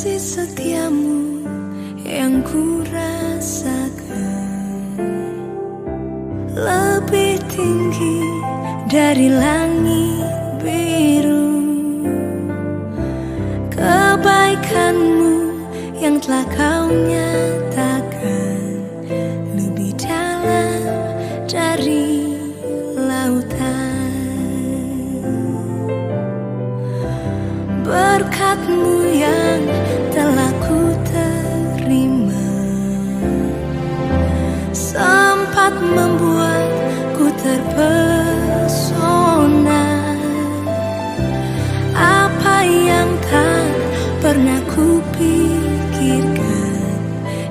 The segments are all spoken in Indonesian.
kasih setiamu yang ku rasakan lebih tinggi dari langit biru. Kebaikanmu yang telah kau nyatakan lebih dalam dari lautan. Berkat-Mu yang telah ku terima sempat membuatku terpesona. Apa yang tak pernah ku pikirkan,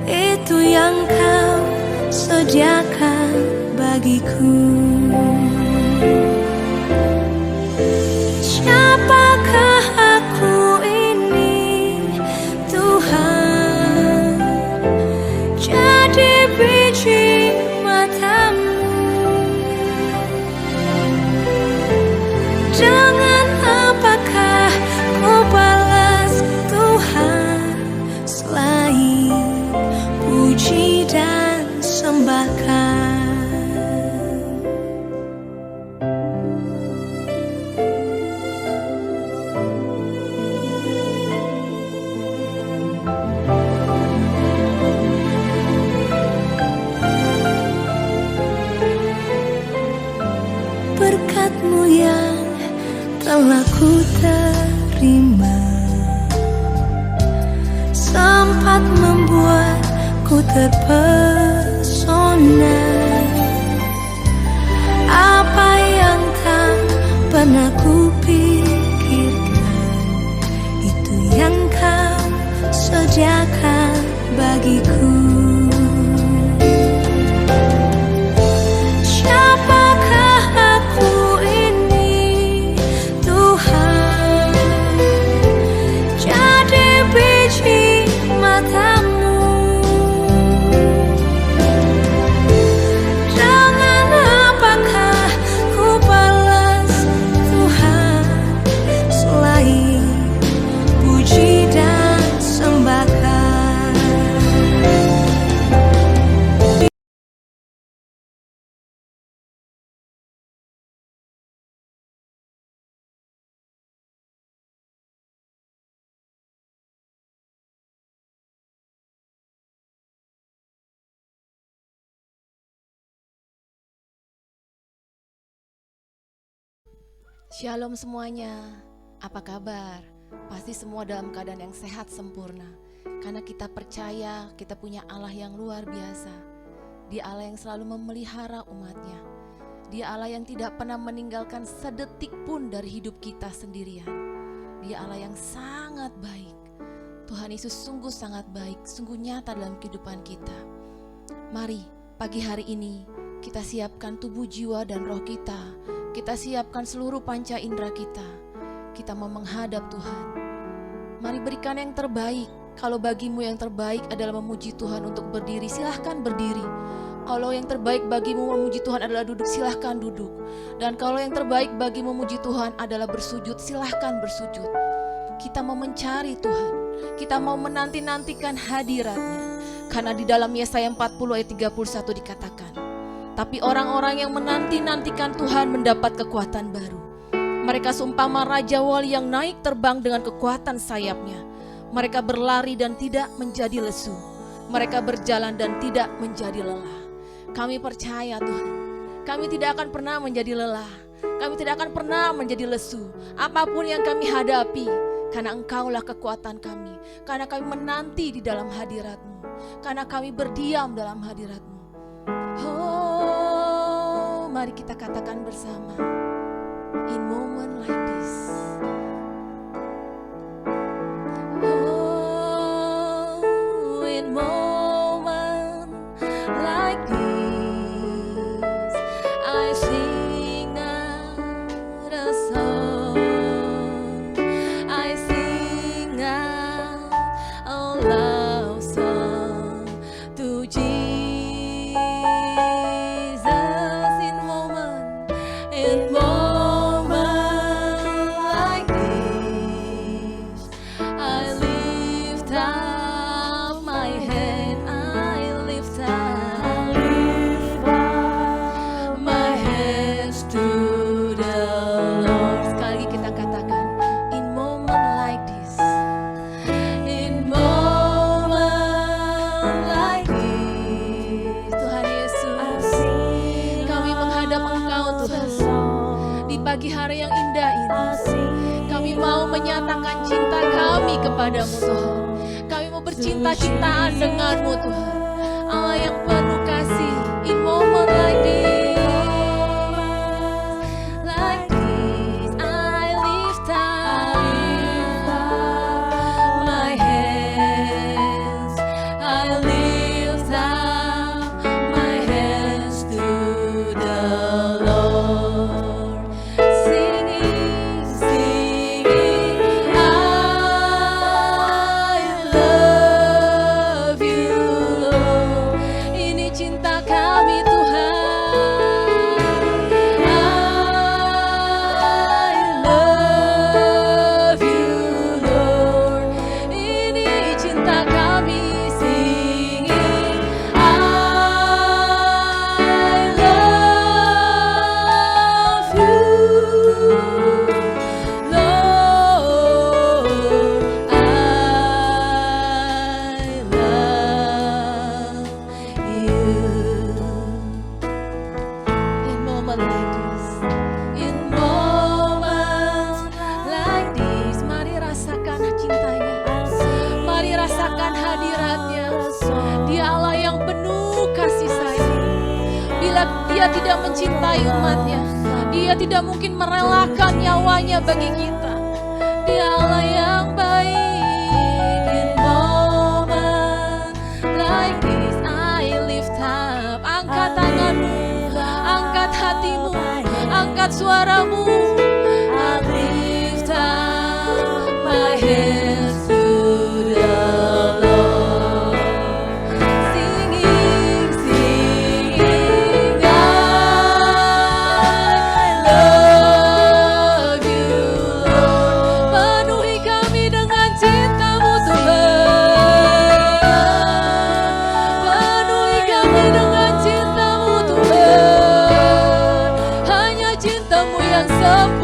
itu yang kau sediakan bagiku. Siapakah aku ini, Tuhan? Jadi biji mata-Mu. Dengan apakah ku balas Tuhan selain puji dan sembahkan? Berkat-Mu yang telah ku terima sempat membuatku terpesona. Apa yang tak pernah ku pikirkan, itu yang kau sediakan bagiku. Siapakah aku ini, Tuhan? Jadi biji mata-Mu. Dengan apakah ku balas Tuhan selain puji dan sembahkan? Shalom semuanya, apa kabar? Pasti semua dalam keadaan yang sehat sempurna. Karena kita percaya kita punya Allah yang luar biasa. Dia Allah yang selalu memelihara umatnya. Dia Allah yang tidak pernah meninggalkan sedetik pun dari hidup kita sendirian. Dia Allah yang sangat baik. Tuhan Yesus sungguh sangat baik, sungguh nyata dalam kehidupan kita. Mari pagi hari ini kita siapkan tubuh, jiwa, dan roh kita. Kita siapkan seluruh panca indera kita. Kita mau menghadap Tuhan. Mari berikan yang terbaik. Kalau bagimu yang terbaik adalah memuji Tuhan untuk berdiri, silahkan berdiri. Kalau yang terbaik bagimu memuji Tuhan adalah duduk, silahkan duduk. Dan kalau yang terbaik bagimu memuji Tuhan adalah bersujud, silahkan bersujud. Kita mau mencari Tuhan. Kita mau menanti-nantikan hadirat-Nya. Karena di dalam Yesaya 40 ayat 31 dikatakan, tapi orang-orang yang menanti-nantikan Tuhan mendapat kekuatan baru. Mereka seumpama Raja Wali yang naik terbang dengan kekuatan sayapnya. Mereka berlari dan tidak menjadi lesu. Mereka berjalan dan tidak menjadi lelah. Kami percaya Tuhan, kami tidak akan pernah menjadi lelah. Kami tidak akan pernah menjadi lesu. Apapun yang kami hadapi, karena Engkaulah kekuatan kami. Karena kami menanti di dalam hadirat-Mu. Karena kami berdiam dalam hadirat-Mu. Oh, mari kita katakan bersama. In moment like this. Oh, in moment like this, I sing out a song. I sing out a love song to Jesus. In moment ini. Kami mau menyatakan cinta kami kepadamu Tuhan. Kami mau bercinta-cintaan denganmu Tuhan, Allah yang penuh kasih. In moment like this, I lift up my hands. I lift up my hands to the Lord, singing, singing, I love you, Lord. Ini cinta kami Tuhan. I love you, Lord. Ini cinta kami, singing, I love you, Lord. I love you. In moment like this, in moment like this, mari rasakan cintanya, mari rasakan hadiratnya. Dia Allah yang penuh kasih sayang. Bila dia tidak mencintai umatnya, dia tidak mungkin merelakan nyawanya bagi kita. Dia Allah yang baik. In moment like this, I lift up. Angkat tanganmu, angkat hatimu, angkat suaramu. I lift up my hands to the Lord, singing, singing, I love you, Lord. Penuhi kami dengan cinta-Mu Tuhan. Penuhi kami dengan cinta-Mu Tuhan. Hanya cinta-Mu yang sempurna.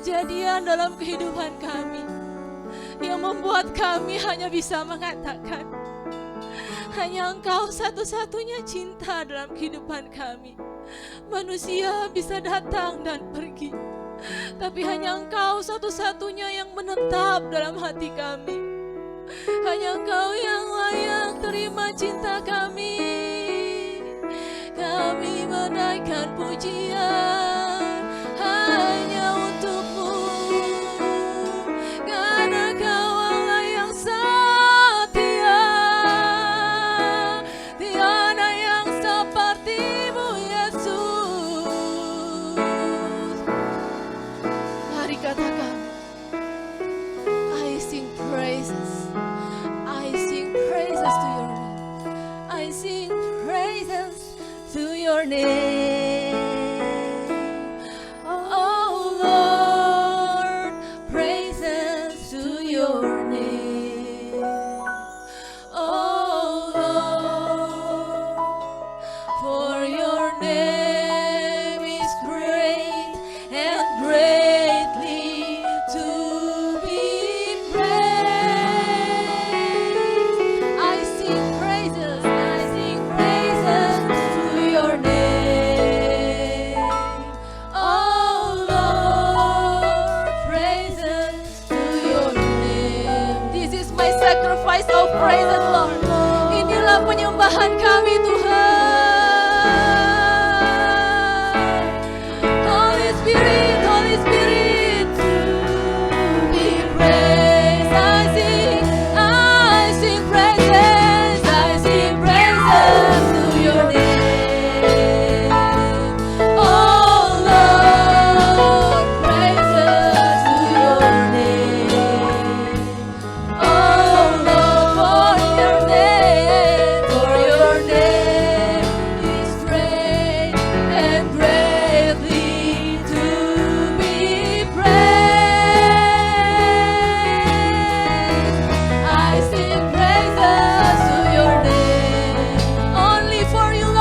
kejadian dalam kehidupan kami yang membuat kami hanya bisa mengatakan hanya Engkau satu-satunya cinta dalam kehidupan kami. Manusia bisa datang dan pergi, tapi hanya Engkau satu-satunya yang menetap dalam hati kami. Hanya Engkau yang layak terima cinta kami. Kami menaikkan pujian hanya untuk-Mu, karena Kau Allah yang setia. Tiada yang seperti-Mu, Yesus. Mari katakan, I sing praises, I sing praises to your name, I sing praises to your name. Oh Lord, praises to your name. Oh Lord, for your name is great and greatly to be praised. I sing praises to your name. Oh Lord, praises to your name. This is my sacrifice of praises, Lord. Inilah penyembahan kami, Tuhan. Holy Spirit, be praised. I sing praises to your name. Oh Lord, praises to your name. Oh Lord, for your name is great and greatly to be praised. I sing praises to your name, only for you, Lord.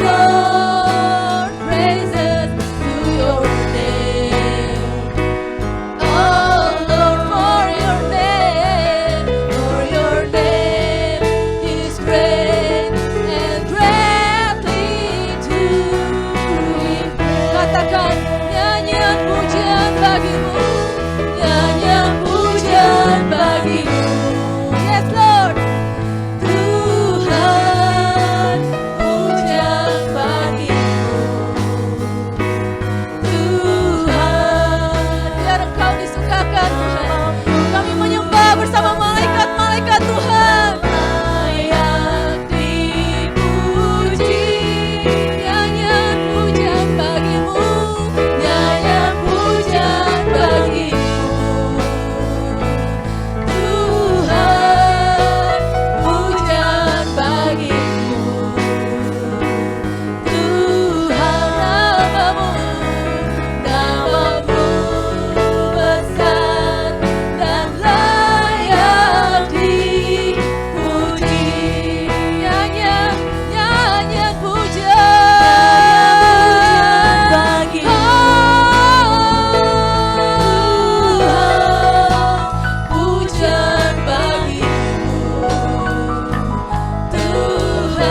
Lord, praises to your name. Oh Lord, for your name is great and greatly to be praised. Katakan, nyanyian pujian bagimu, nyanyian pujian bagimu. Yes Lord, Tuhan, pujian bagimu. Tuhan, biar Engkau disukakan, Tuhan. Kami menyembah bersama malaikat-malaikat Tuhan. Layak dipuji, nyanyian pujian bagimu, nyanyian pujian bagimu. Tuhan, pujian bagimu. Tuhan, namamu besar dan layak dipuji. Nyanyian pujian bagimu. Pujian bagimu. Tuhan,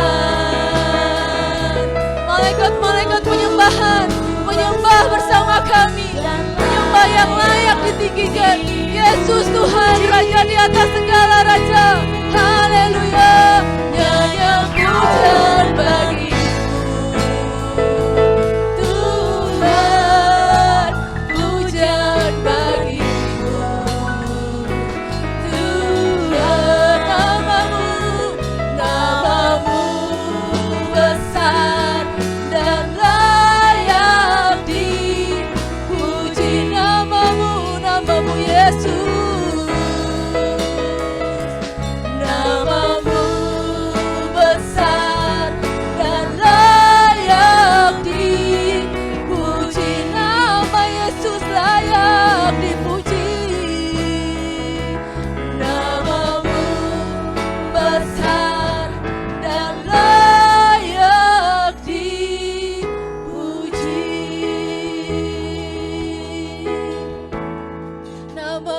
malaikat-malaikat penyembahan, menyembah bersama kami, menyembah yang layak ditinggikan. Yesus Tuhan, Raja di atas segala raja. Haleluya. Nyanyian pujian bagimu. Tuhan, pujian bagimu. Tuhan, namamu besar dan layak dipuji. Namamu Yesus.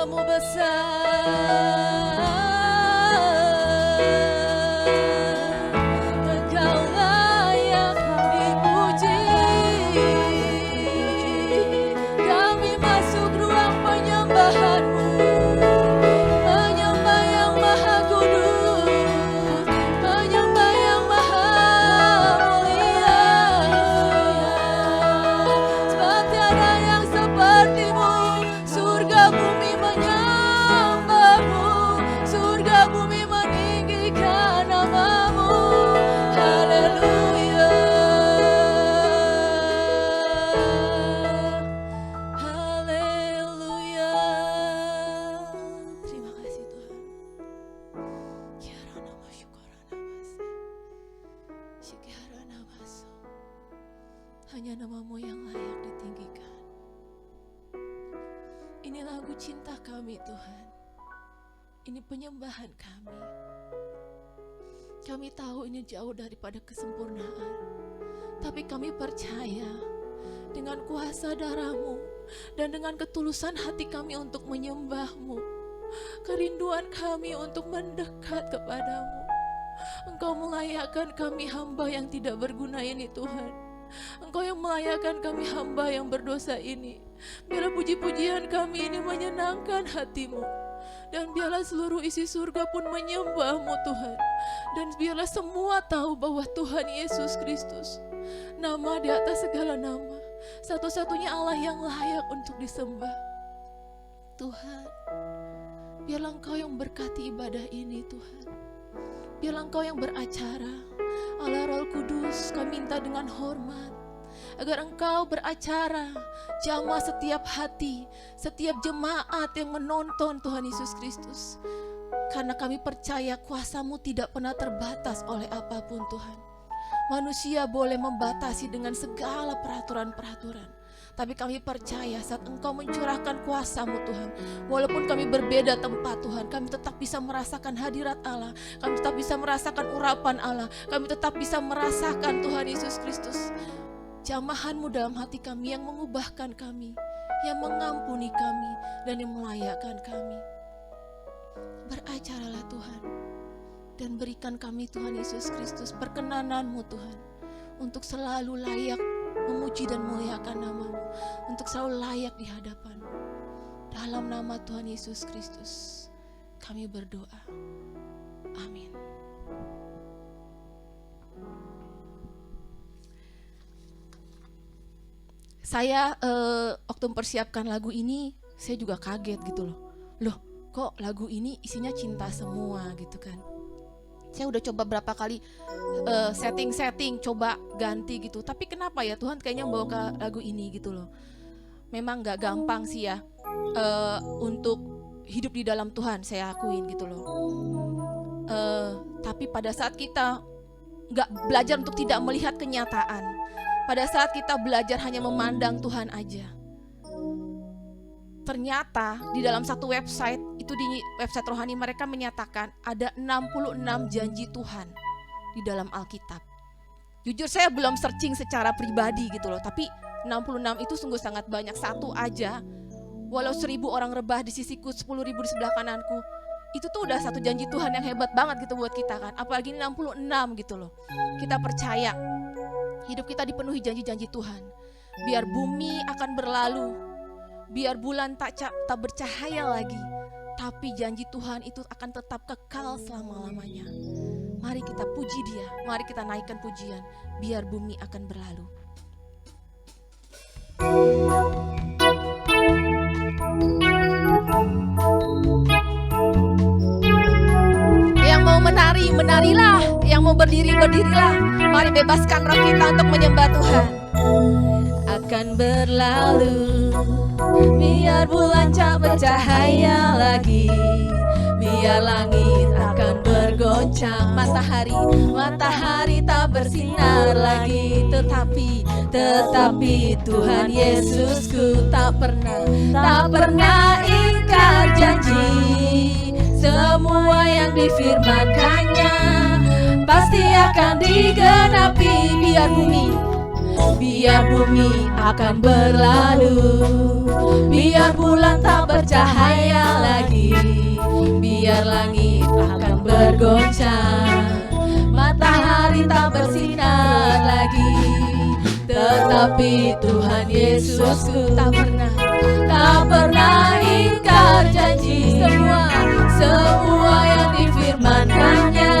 namamu besar. Engkau layak dipuji. Kami masuk ruang penyembahan-Mu, menyembah yang maha kudus, menyembah yang maha mulia. Sebab tiada yang seperti-Mu, surga bumi menyembah-Mu, surga bumi meninggikan nama-Mu. Haleluya, haleluya. Terima kasih Tuhan. Kiarana masyukurana masi, syikiarana maso. Hanya nama-Mu yang layak ditinggikan. Ini lagu cinta kami Tuhan. Ini penyembahan kami. Kami tahu ini jauh daripada kesempurnaan, tapi kami percaya dengan kuasa darah-Mu dan dengan ketulusan hati kami untuk menyembah-Mu, kerinduan kami untuk mendekat kepadamu. Engkau melayakkan kami hamba yang tidak berguna ini Tuhan. Engkau yang melayakkan kami hamba yang berdosa ini. Biarlah puji-pujian kami ini menyenangkan hati-Mu, dan biarlah seluruh isi surga pun menyembah-Mu Tuhan. Dan biarlah semua tahu bahwa Tuhan Yesus Kristus, nama di atas segala nama, satu-satunya Allah yang layak untuk disembah. Tuhan, biarlah Engkau yang berkati ibadah ini Tuhan. Biarlah Engkau yang beracara. Allah Roh Kudus, kami minta dengan hormat agar Engkau beracara, jamah setiap hati, setiap jemaat yang menonton Tuhan Yesus Kristus. Karena kami percaya kuasa-Mu tidak pernah terbatas oleh apapun Tuhan. Manusia boleh membatasi dengan segala peraturan-peraturan, tapi kami percaya saat Engkau mencurahkan kuasa-Mu Tuhan, walaupun kami berbeda tempat Tuhan, kami tetap bisa merasakan hadirat Allah, kami tetap bisa merasakan urapan Allah, kami tetap bisa merasakan Tuhan Yesus Kristus, jamahan-Mu dalam hati kami yang mengubahkan kami, yang mengampuni kami, dan yang melayakkan kami. Beracaralah Tuhan, dan berikan kami Tuhan Yesus Kristus perkenanan-Mu Tuhan, untuk selalu layak memuji dan memuliakan nama-Mu, untuk selalu layak di hadapan-Mu. Dalam nama Tuhan Yesus Kristus kami berdoa. Amin. Saya waktu mempersiapkan lagu ini, saya juga kaget gitu loh. Loh, kok lagu ini isinya cinta semua gitu kan. Saya udah coba berapa kali setting, coba ganti gitu. Tapi kenapa ya Tuhan kayaknya membawa ke lagu ini gitu loh. Memang gak gampang sih ya untuk hidup di dalam Tuhan, saya akuin gitu loh. Tapi pada saat kita gak belajar untuk tidak melihat kenyataan, pada saat kita belajar hanya memandang Tuhan aja, ternyata di dalam satu website, itu di website rohani mereka menyatakan ada 66 janji Tuhan di dalam Alkitab. Jujur saya belum searching secara pribadi gitu loh, tapi 66 itu sungguh sangat banyak. Satu aja, walau 1000 orang rebah di sisiku, 10.000 di sebelah kananku, itu tuh udah satu janji Tuhan yang hebat banget gitu buat kita kan. Apalagi ini 66 gitu loh. Kita percaya hidup kita dipenuhi janji-janji Tuhan. Biar bumi akan berlalu, biar bulan tak bercahaya lagi, tapi janji Tuhan itu akan tetap kekal selama-lamanya. Mari kita puji Dia, mari kita naikkan pujian, biar bumi akan berlalu. Yang mau menari, menarilah. Yang mau berdiri, berdirilah. Mari bebaskan roh kita untuk menyembah Tuhan. Akan berlalu, biar bulan tak bercahaya lagi, biar langit akan bergoncang, matahari tak bersinar lagi, tetapi Tuhan Yesusku tak pernah ingkar janji. Semua yang difirmankannya pasti akan digenapi. Biar bumi akan berlalu, biar bulan tak bercahaya biar langit akan bergoncang, matahari tak bersinar lagi, tetapi Tuhan Yesusku tak pernah ingkar janji. Semua yang difirmankannya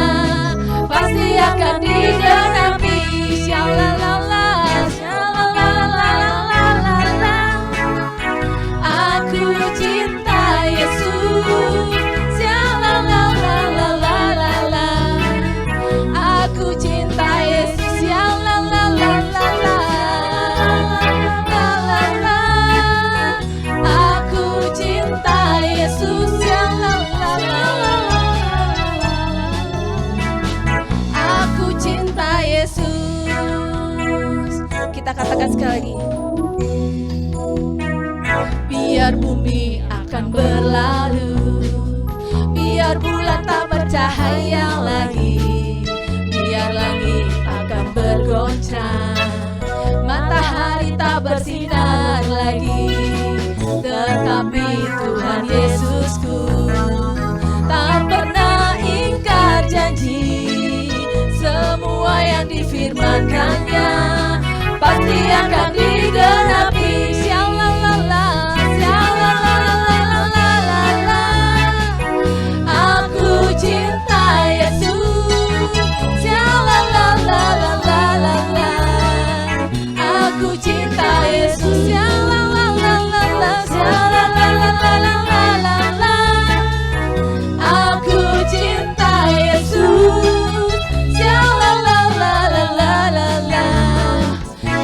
pasti akan digenapi. Syalalala, syalalala, aku cinta Yesus. Syalalala, aku cinta Yesus. Syalalala, aku cinta Yesus. Aku cinta Yesus. Kita katakan sekali lagi. Biar bumi akan berlalu, biar bulan tak bercahaya lagi, biar langit akan bergoncang, matahari tak bersinar lagi, tetapi Tuhan Yesusku tak pernah ingkar janji. Semua yang difirmankannya pasti akan digenapi. Syalalala, syalalala, aku cinta Yesus. Syalalala, aku cinta Yesus. Syalalala, syalalala, aku cinta Yesus.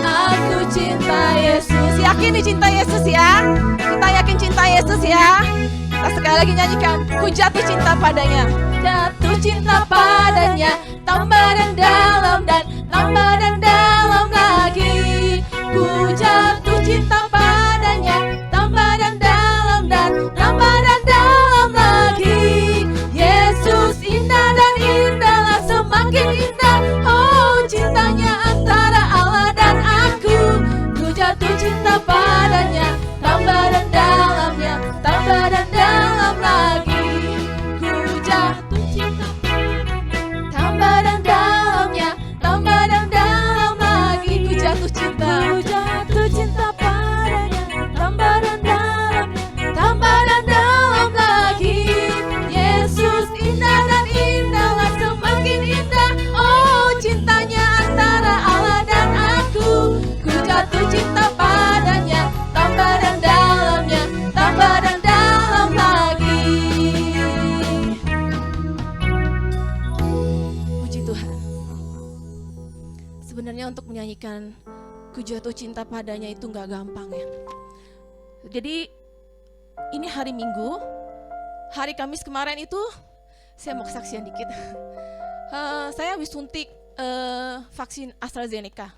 Aku cinta Yesus. Yakin dicinta Yesus ya? Kita yakin cinta Yesus ya? Kita sekali lagi nyanyikan. Ku jatuh cinta padanya, jatuh cinta padanya, tambah dan dalam dan tambah dan dalam lagi. Ku jatuh cinta padanya, tambah dan dalam dan tambah dan dalam lagi. Yesus indah dan indahlah, semakin indah. Oh, cintanya antara Allah dan aku. Ku jatuh cinta padanya, tambah dan dalamnya, tambah dan dalam lagi. Ku jatuh cinta padanya, tambah dan dalamnya, tambah dan dalam lagi. Ku jatuh cinta padanya, tambah dan dalamnya, tambah dan dalam lagi. Yesus indah dan indahlah, semakin indah. Oh, cintanya antara Allah dan aku. Ku jatuh cinta padanya, tambah dan dalamnya, tambah dan dalam lagi. Puji Tuhan. Sebenarnya untuk menyanyikan Ku jatuh cinta padanya itu gak gampang ya. Jadi ini hari Minggu, hari Kamis kemarin itu saya mau kesaksian dikit. Saya habis suntik vaksin AstraZeneca.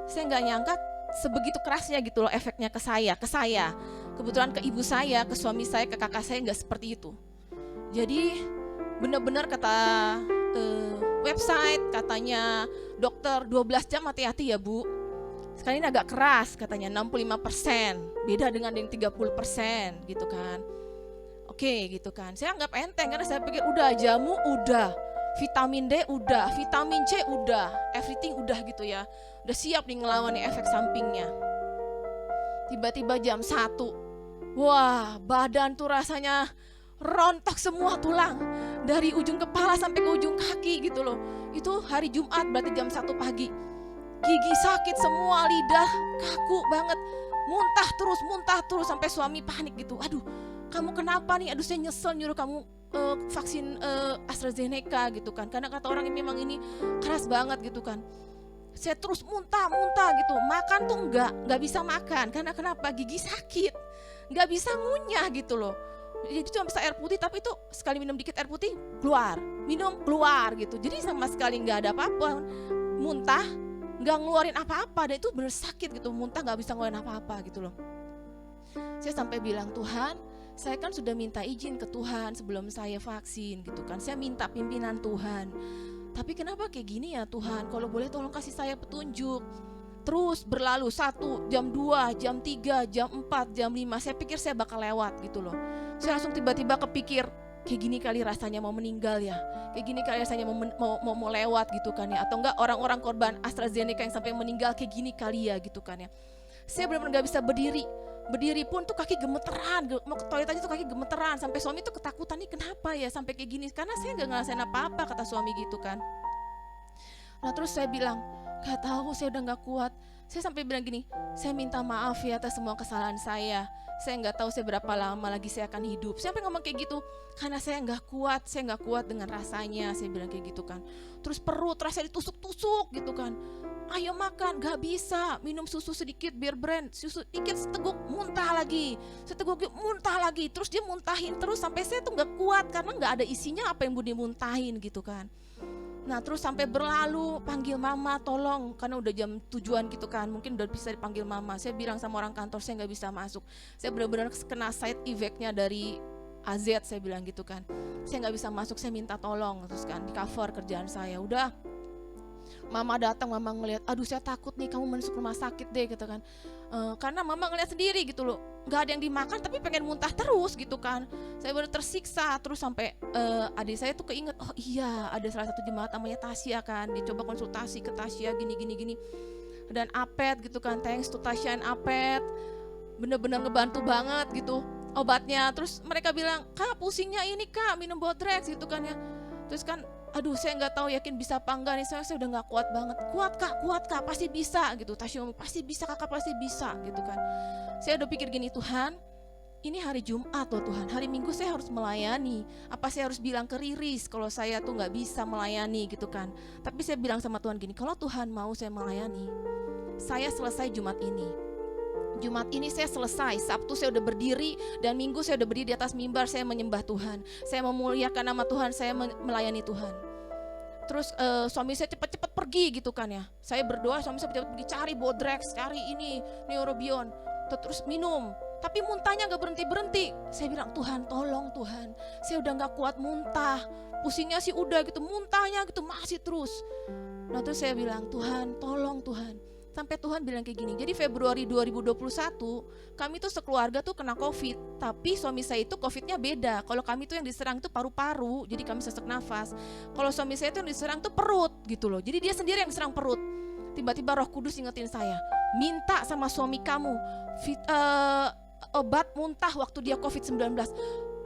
Saya nggak nyangka sebegitu kerasnya gitu loh efeknya ke saya. Kebetulan ke ibu saya, ke suami saya, ke kakak saya nggak seperti itu. Jadi benar-benar kata website katanya dokter 12 jam hati-hati ya Bu. Sekali ini agak keras katanya 65%, beda dengan yang 30% gitu kan. Oke gitu kan, saya anggap enteng karena saya pikir udah jamu udah, vitamin D udah, vitamin C udah, everything udah gitu ya. Udah siap nih ngelawan efek sampingnya. Tiba-tiba jam 1, wah badan tuh rasanya rontok semua tulang. Dari ujung kepala sampai ke ujung kaki gitu loh. Itu hari Jumat berarti jam 1 pagi. Gigi sakit semua, lidah kaku banget. Muntah terus sampai suami panik gitu. Aduh, kamu kenapa nih? Aduh, saya nyesel nyuruh kamu vaksin AstraZeneca gitu kan. Karena kata orang ini memang ini keras banget gitu kan. Saya terus muntah gitu. Makan tuh enggak bisa makan. Karena kenapa? Gigi sakit. Enggak bisa ngunyah gitu loh. Jadi cuma bisa air putih, tapi itu sekali minum dikit air putih keluar, minum keluar gitu. Jadi sama sekali enggak ada apa-apa. Muntah nggak ngeluarin apa-apa, dan itu bener sakit gitu, muntah nggak bisa ngeluarin apa-apa gitu loh. Saya sampai bilang, Tuhan, saya kan sudah minta izin ke Tuhan sebelum saya vaksin gitu kan, saya minta pimpinan Tuhan, tapi kenapa kayak gini ya Tuhan, kalau boleh tolong kasih saya petunjuk. Terus berlalu 1, jam 2, jam 3, jam 4, jam 5, saya pikir saya bakal lewat gitu loh. Saya langsung tiba-tiba kepikir, kayak gini kali rasanya mau meninggal ya, kayak gini kali rasanya mau lewat gitu kan ya, atau enggak orang-orang korban AstraZeneca yang sampai meninggal kayak gini kali ya gitu kan ya. Saya benar-benar gak bisa berdiri pun tuh kaki gemeteran, mau ke toilet aja tuh kaki gemeteran, sampai suami tuh ketakutan, nih kenapa ya sampai kayak gini, karena saya gak ngerasain apa-apa, kata suami gitu kan. Nah terus saya bilang, gak tahu, saya udah gak kuat. Saya sampai bilang gini, saya minta maaf ya atas semua kesalahan saya nggak tahu saya berapa lama lagi saya akan hidup. Saya sampai ngomong kayak gitu, karena saya nggak kuat dengan rasanya, saya bilang kayak gitu kan. Terus perut terasa ditusuk-tusuk gitu kan, ayo makan, gak bisa, minum susu sedikit biar brand, susu dikit seteguk muntah lagi, terus dia muntahin terus sampai saya tuh nggak kuat, karena nggak ada isinya apa yang mau dimuntahin gitu kan. Nah terus sampai berlalu, panggil mama tolong, karena udah jam tujuan gitu kan, mungkin udah bisa dipanggil mama. Saya bilang sama orang kantor, saya gak bisa masuk, saya benar-benar kena side effectnya dari AZ, saya bilang gitu kan, saya gak bisa masuk, saya minta tolong. Terus kan di cover kerjaan saya, udah mama datang, mama ngeliat, aduh saya takut nih kamu masuk rumah sakit deh gitu kan. Karena mama ngeliat sendiri gitu loh, gak ada yang dimakan tapi pengen muntah terus gitu kan. Saya baru tersiksa. Terus sampai adik saya tuh keinget, oh iya ada salah satu jemaat namanya Tasya kan, dicoba konsultasi ke Tasya gini dan Apet gitu kan, thanks to Tasya and Apet, bener-bener ngebantu banget gitu obatnya. Terus mereka bilang, kak pusingnya ini kak minum Bodrex gitu kan ya. Terus kan aduh saya nggak tahu yakin bisa apa enggak nih, saya udah nggak kuat banget. Kuat kak pasti bisa gitu. Tasya ngomong pasti bisa, kakak pasti bisa gitu kan. Saya udah pikir gini, Tuhan ini hari Jumat loh Tuhan, hari Minggu saya harus melayani, apa saya harus bilang ke Riris kalau saya tuh nggak bisa melayani gitu kan. Tapi saya bilang sama Tuhan gini, kalau Tuhan mau saya melayani, saya selesai Jumat ini saya selesai, Sabtu saya udah berdiri, dan Minggu saya udah berdiri di atas mimbar, saya menyembah Tuhan, saya memuliakan nama Tuhan, saya melayani Tuhan. Terus suami saya cepat-cepat pergi gitu kan ya. Saya berdoa, suami saya cepat pergi cari Bodrex, cari ini Neurobion, terus minum. Tapi muntahnya gak berhenti-berhenti. Saya bilang, Tuhan tolong Tuhan, saya udah gak kuat muntah, pusingnya sih udah gitu, muntahnya gitu masih terus. Nah terus saya bilang, Tuhan tolong Tuhan. Sampai Tuhan bilang kayak gini, jadi Februari 2021 kami tuh sekeluarga tuh kena COVID, tapi suami saya itu COVIDnya beda. Kalau kami tuh yang diserang tuh paru-paru, jadi kami sesak nafas. Kalau suami saya tuh yang diserang tuh perut gitu loh, jadi dia sendiri yang diserang perut. Tiba-tiba Roh Kudus ingetin saya, minta sama suami kamu obat muntah waktu dia COVID-19.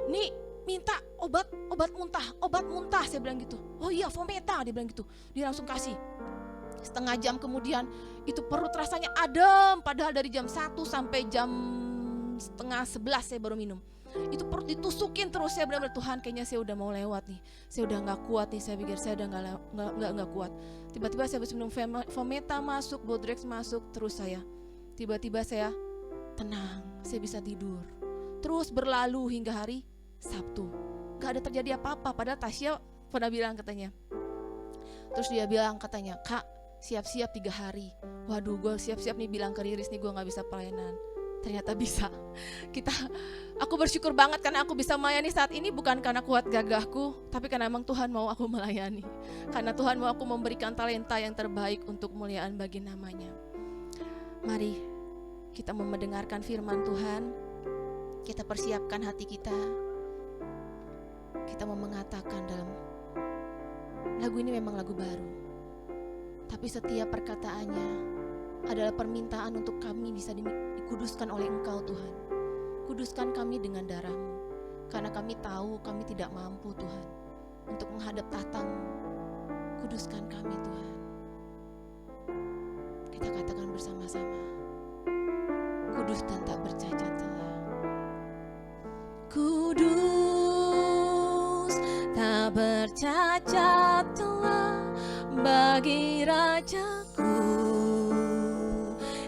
Nih minta obat muntah, saya bilang gitu. Oh iya Fometa, dia bilang gitu. Dia langsung kasih. Setengah jam kemudian itu perut rasanya adem, padahal dari jam 1 sampai jam setengah 11 saya baru minum. Itu perut ditusukin terus, saya benar-benar Tuhan kayaknya saya udah mau lewat nih, saya udah gak kuat nih, saya pikir saya udah gak kuat. Tiba-tiba saya habis minum Fometa masuk, Bodrex masuk, terus tiba-tiba saya tenang, saya bisa tidur. Terus berlalu hingga hari Sabtu, gak ada terjadi apa-apa, padahal Tasya pernah bilang katanya. Terus dia bilang katanya, kak siap-siap 3 hari. Waduh, gue siap-siap nih bilang ke Riris nih gue gak bisa pelayanan. Ternyata bisa. Aku bersyukur banget karena aku bisa melayani saat ini, bukan karena kuat gagahku, tapi karena emang Tuhan mau aku melayani. Karena Tuhan mau aku memberikan talenta yang terbaik untuk kemuliaan bagi namanya. Mari kita mau mendengarkan firman Tuhan. Kita persiapkan hati kita. Kita mau mengatakan dalam lagu ini memang lagu baru, tapi setiap perkataannya adalah permintaan untuk kami bisa dikuduskan oleh Engkau Tuhan. Kuduskan kami dengan darah-Mu, karena kami tahu kami tidak mampu Tuhan untuk menghadap tahta-Mu. Kuduskan kami Tuhan. Kita katakan bersama-sama, kudus dan tak bercacat telah. Kudus tak bercacat telah bagi Rajaku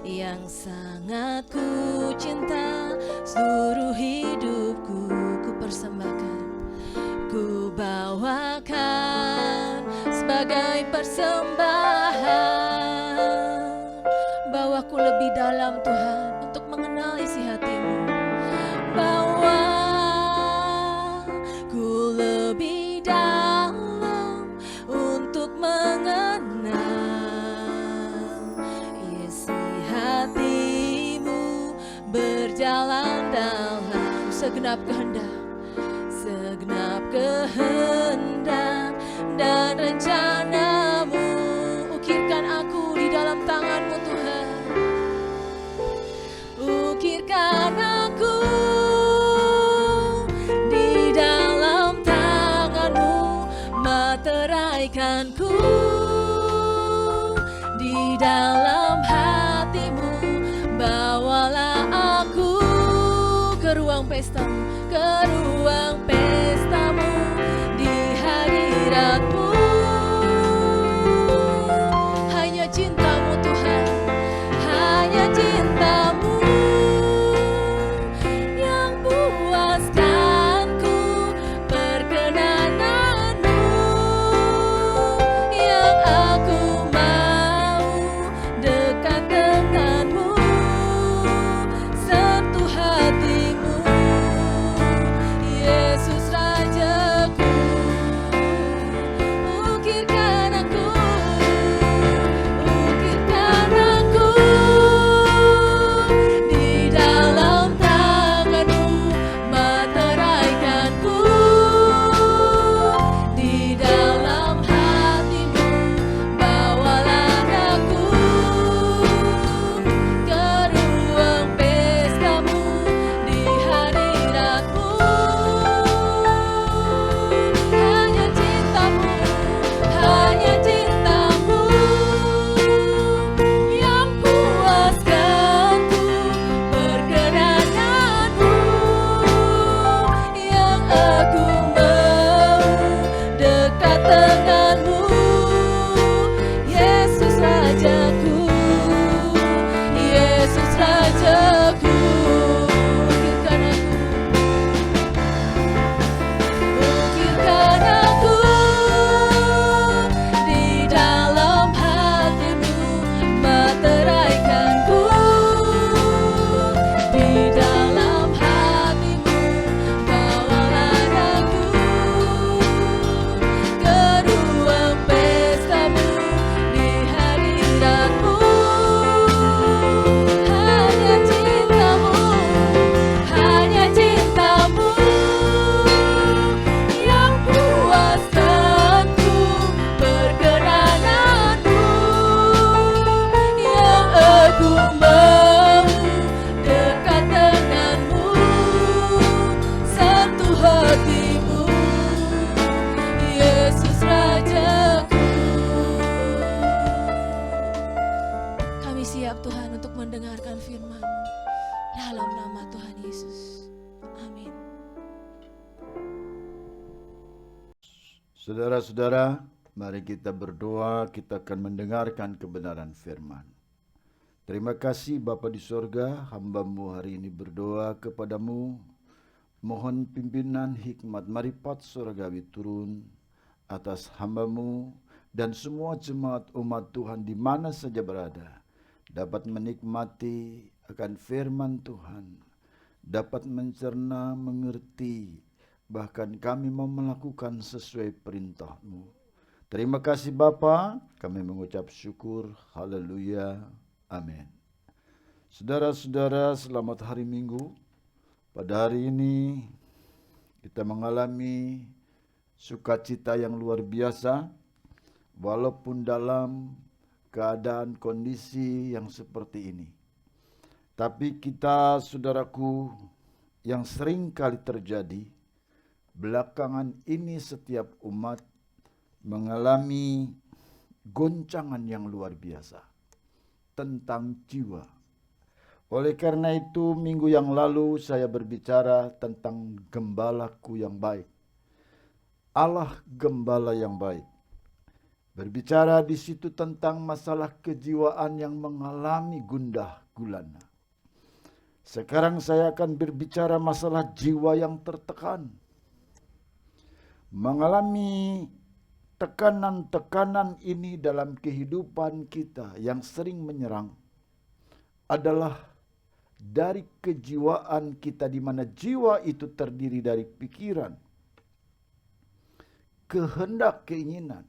yang sangat ku cinta. Seluruh hidupku ku persembahkan, ku bawakan sebagai persembahan. Bawaku lebih dalam Tuhan untuk mengenal isi hati-Mu. Bawa ku lebih dalam untuk mengenal isi hati-Mu, berjalan dalam segenap kehendak, segenap kehendak dan rencanamu. Ukirkan aku di dalam tangan-Mu Tuhan. Ukirkan aku di dalam tangan-Mu, materaikanku di dalam hati-Mu. Bawalah aku ke ruang pesta-Mu, ke ruang pesta-Mu, di hadirat-Mu. Hanya cinta-Mu Tuhan, hanya cinta-Mu yang puaskanku, perkenanan-Mu yang aku mau dekat denganmu, sentuh hatimu, Yesus Rajaku. Ukirkan aku di dalam tangan-Mu, materaikanku di dalam hati-Mu. Bawalah aku ke ruang pesta-Mu, di hadirat-Mu. Hanya cinta-Mu, hanya cinta-Mu yang puaskanku, perkenanan-Mu yang aku mau dekat denganmu, Yesus Rajaku, Yesus Rajaku. Ukirkan aku di dalam hati-Mu, materaikanku di dalam hati-Mu. Bawalah aku ke ruang pesta-Mu, di hadirat-Mu. Hanya cinta-Mu, hanya cinta-Mu yang puaskanku, perkenanan-Mu yang aku mau dekat denganmu, sentuh hatimu, Yesus Rajaku. Kami siap Tuhan untuk mendengarkan firman-Mu dalam nama Tuhan Yesus. Amin. Saudara-saudara, mari kita berdoa, kita akan mendengarkan kebenaran firman. Terima kasih Bapa di sorga, hamba-Mu hari ini berdoa kepadamu, mohon pimpinan hikmat marifat surgawi turun atas hamba-Mu dan semua jemaat umat Tuhan di mana saja berada, dapat menikmati akan firman Tuhan, dapat mencerna, mengerti, bahkan kami mau melakukan sesuai perintah-Mu. Terima kasih Bapa, kami mengucap syukur, haleluya, amin. Saudara-saudara, selamat hari Minggu. Pada hari ini kita mengalami sukacita yang luar biasa, walaupun dalam keadaan kondisi yang seperti ini. Tapi kita, saudaraku, yang sering kali terjadi, belakangan ini setiap umat mengalami goncangan yang luar biasa tentang jiwa. Oleh karena itu, minggu yang lalu saya berbicara tentang gembalaku yang baik. Allah gembala yang baik. Berbicara di situ tentang masalah kejiwaan yang mengalami gundah gulana. Sekarang saya akan berbicara masalah jiwa yang tertekan. Mengalami tekanan-tekanan ini dalam kehidupan kita yang sering menyerang adalah dari kejiwaan kita, di mana jiwa itu terdiri dari pikiran, kehendak, keinginan,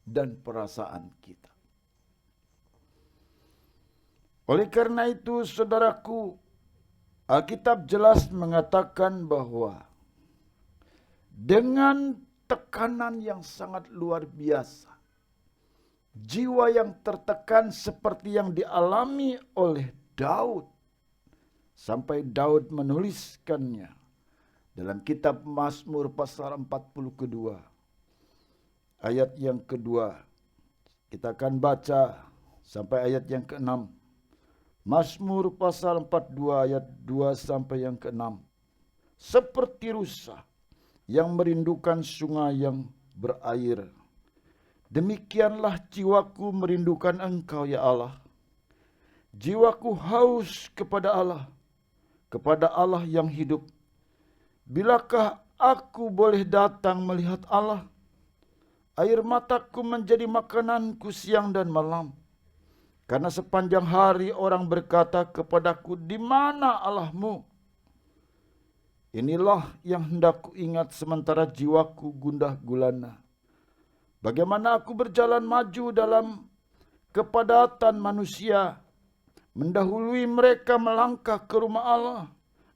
dan perasaan kita. Oleh karena itu, saudaraku, Alkitab jelas mengatakan bahwa dengan tekanan yang sangat luar biasa. Jiwa yang tertekan seperti yang dialami oleh Daud. Sampai Daud menuliskannya dalam kitab Mazmur pasal 40 kedua. Ayat yang kedua. Kita akan baca sampai ayat yang ke-6. Mazmur pasal 42 ayat 2 sampai yang ke-6. Seperti rusa yang merindukan sungai yang berair, demikianlah jiwaku merindukan Engkau ya Allah. Jiwaku haus kepada Allah yang hidup. Bilakah aku boleh datang melihat Allah? Air mataku menjadi makananku siang dan malam. Karena sepanjang hari orang berkata kepadaku, di mana Allahmu? Inilah yang hendak ku ingat sementara jiwaku gundah gulana. Bagaimana aku berjalan maju dalam kepadatan manusia, mendahului mereka melangkah ke rumah Allah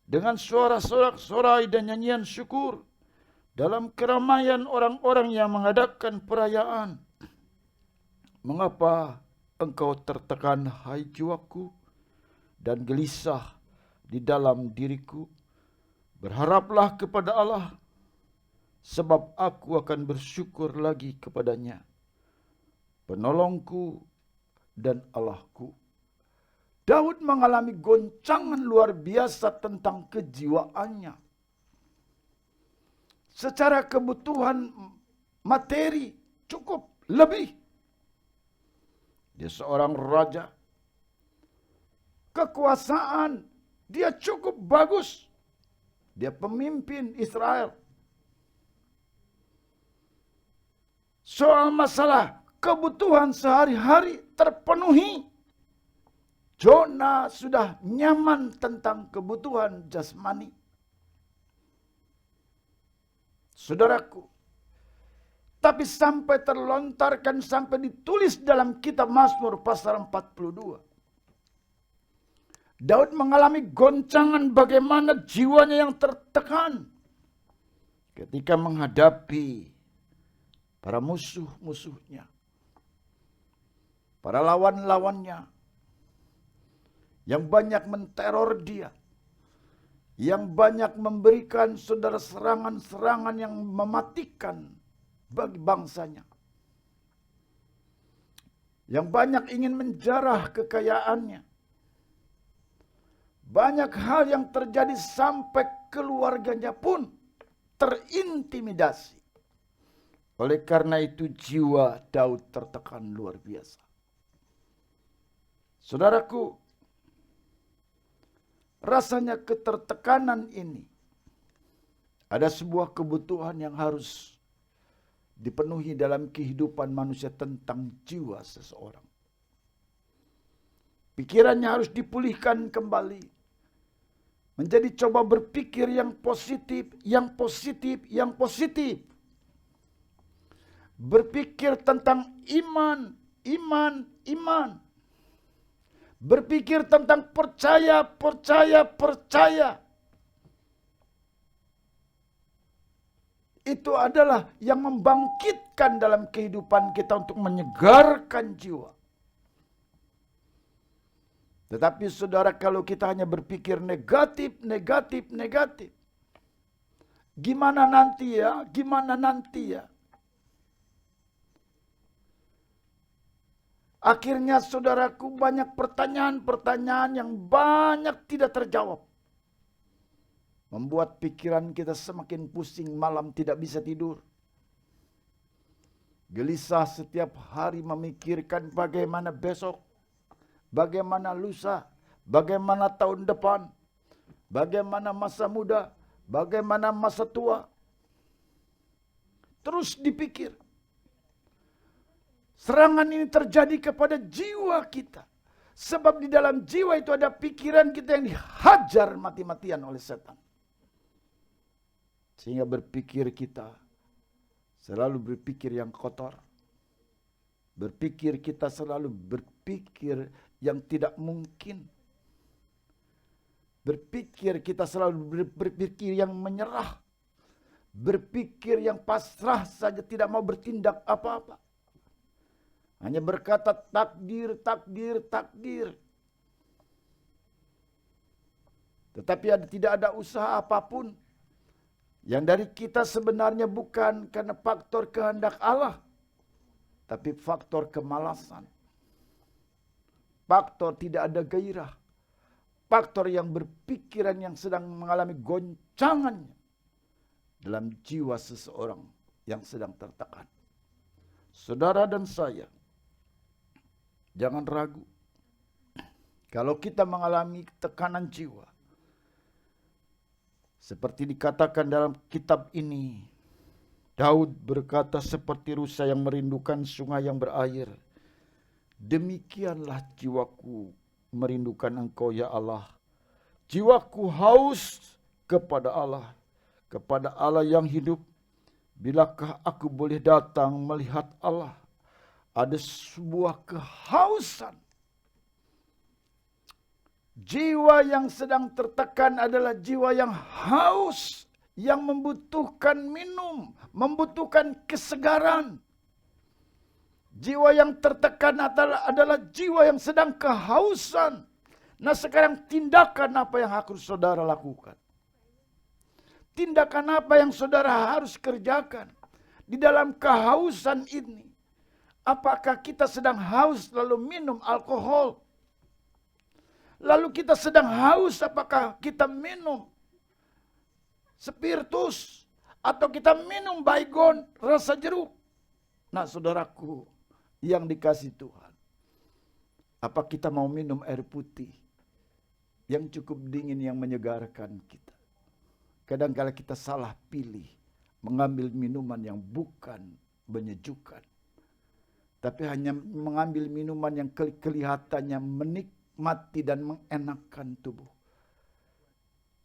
dengan suara sorak-sorai dan nyanyian syukur dalam keramaian orang-orang yang mengadakan perayaan. Mengapa engkau tertekan, hai jiwaku, dan gelisah di dalam diriku? Berharaplah kepada Allah, sebab aku akan bersyukur lagi kepadanya, penolongku dan Allahku. Daud mengalami goncangan luar biasa tentang kejiwaannya. Secara kebutuhan materi cukup lebih. Dia seorang raja. Kekuasaan dia cukup bagus. Dia pemimpin Israel. Soal masalah kebutuhan sehari-hari terpenuhi. Jonah sudah nyaman tentang kebutuhan jasmani. Saudaraku, tapi sampai terlontarkan, sampai ditulis dalam kitab Mazmur pasal 42. Daud mengalami goncangan bagaimana jiwanya yang tertekan ketika menghadapi para musuh-musuhnya, para lawan-lawannya yang banyak menteror dia, yang banyak memberikan saudara serangan-serangan yang mematikan bagi bangsanya, yang banyak ingin menjarah kekayaannya. Banyak hal yang terjadi sampai keluarganya pun terintimidasi. Oleh karena itu jiwa Daud tertekan luar biasa. Saudaraku, rasanya ketertekanan ini ada sebuah kebutuhan yang harus dipenuhi dalam kehidupan manusia tentang jiwa seseorang. Pikirannya harus dipulihkan kembali. Menjadi coba berpikir yang positif, yang positif, yang positif. Berpikir tentang iman, iman, iman. Berpikir tentang percaya, percaya, percaya. Itu adalah yang membangkitkan dalam kehidupan kita untuk menyegarkan jiwa. Tetapi saudara, kalau kita hanya berpikir negatif, negatif, negatif. Gimana nanti ya? Gimana nanti ya? Akhirnya saudaraku banyak pertanyaan-pertanyaan yang banyak tidak terjawab. Membuat pikiran kita semakin pusing, malam tidak bisa tidur. Gelisah setiap hari memikirkan bagaimana besok, bagaimana lusa, bagaimana tahun depan, bagaimana masa muda, bagaimana masa tua. Terus dipikir. Serangan ini terjadi kepada jiwa kita. Sebab di dalam jiwa itu ada pikiran kita yang dihajar mati-matian oleh setan. Sehingga berpikir kita selalu berpikir yang kotor. Berpikir kita selalu berpikir yang tidak mungkin. Berpikir kita selalu berpikir yang menyerah. berpikir yang pasrah saja, tidak mau bertindak apa-apa. Hanya berkata takdir, takdir, takdir. Tetapi tidak ada usaha apapun yang dari kita sebenarnya bukan karena faktor kehendak Allah, tapi faktor kemalasan. Faktor tidak ada gairah. Faktor yang berpikiran yang sedang mengalami goncangannya dalam jiwa seseorang yang sedang tertekan. Saudara dan saya, jangan ragu. Kalau kita mengalami tekanan jiwa, seperti dikatakan dalam kitab ini, Daud berkata, seperti rusa yang merindukan sungai yang berair, demikianlah jiwaku merindukan Engkau ya Allah. Jiwaku haus kepada Allah yang hidup. Bilakah aku boleh datang melihat Allah? Ada sebuah kehausan. Jiwa yang sedang tertekan adalah jiwa yang haus, yang membutuhkan minum, membutuhkan kesegaran. Jiwa yang tertekan adalah jiwa yang sedang kehausan. Nah sekarang tindakan apa yang harus saudara lakukan? Tindakan apa yang saudara harus kerjakan di dalam kehausan ini? Apakah kita sedang haus lalu minum alkohol? Lalu kita sedang haus, apakah kita minum spiritus? Atau kita minum baygon rasa jeruk? Nah saudaraku yang dikasih Tuhan, apa kita mau minum air putih yang cukup dingin yang menyegarkan kita? Kadang-kala kita salah pilih mengambil minuman yang bukan menyejukkan, tapi hanya mengambil minuman yang kelihatannya menikmati dan mengenakkan tubuh.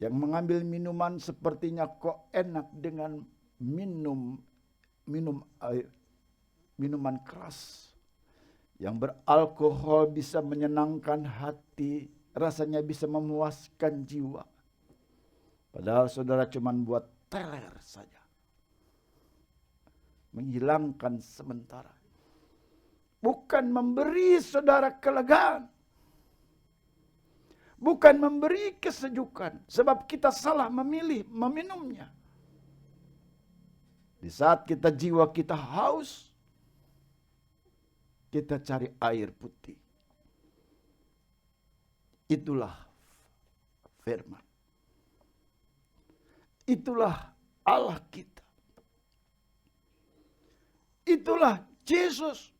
Yang mengambil minuman sepertinya kok enak dengan minum air, minuman keras. Yang beralkohol bisa menyenangkan hati, rasanya bisa memuaskan jiwa. Padahal saudara cuma buat teler saja. Menghilangkan sementara. Bukan memberi saudara kelegaan. Bukan memberi kesejukan. Sebab kita salah memilih meminumnya. Di saat jiwa kita haus, kita cari air putih. Itulah firman. Itulah Allah kita. Itulah Yesus.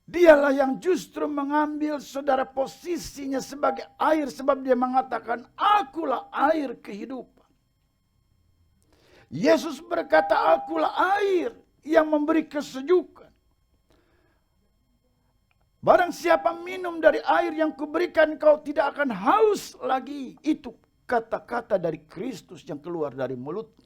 Dialah yang justru mengambil saudara posisinya sebagai air. Sebab dia mengatakan, akulah air kehidupan. Yesus berkata, akulah air yang memberi kesejukan. Barang siapa minum dari air yang kuberikan, kau tidak akan haus lagi. Itu kata-kata dari Kristus yang keluar dari mulutnya.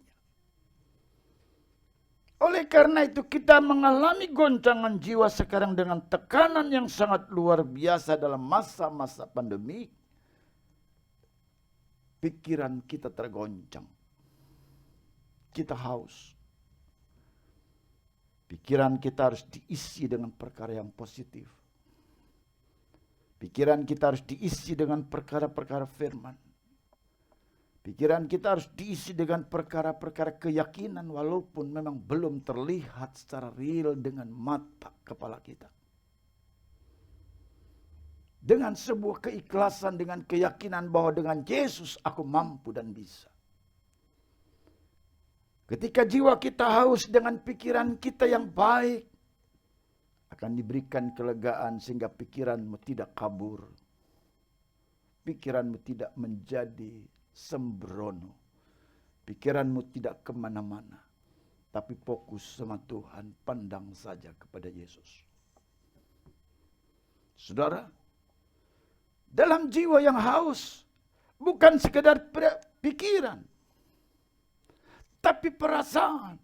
Oleh karena itu kita mengalami goncangan jiwa sekarang dengan tekanan yang sangat luar biasa dalam masa-masa pandemi. Pikiran kita tergoncang. Kita haus. Pikiran kita harus diisi dengan perkara yang positif. Pikiran kita harus diisi dengan perkara-perkara firman. Pikiran kita harus diisi dengan perkara-perkara keyakinan walaupun memang belum terlihat secara real dengan mata kepala kita. Dengan sebuah keikhlasan, dengan keyakinan bahwa dengan Yesus aku mampu dan bisa. Ketika jiwa kita haus dengan pikiran kita yang baik, akan diberikan kelegaan sehingga pikiranmu tidak kabur. Pikiranmu tidak menjadi sembrono. Pikiranmu tidak kemana-mana. Tapi fokus sama Tuhan, pandang saja kepada Yesus. Saudara, dalam jiwa yang haus, bukan sekedar pikiran, tapi perasaan.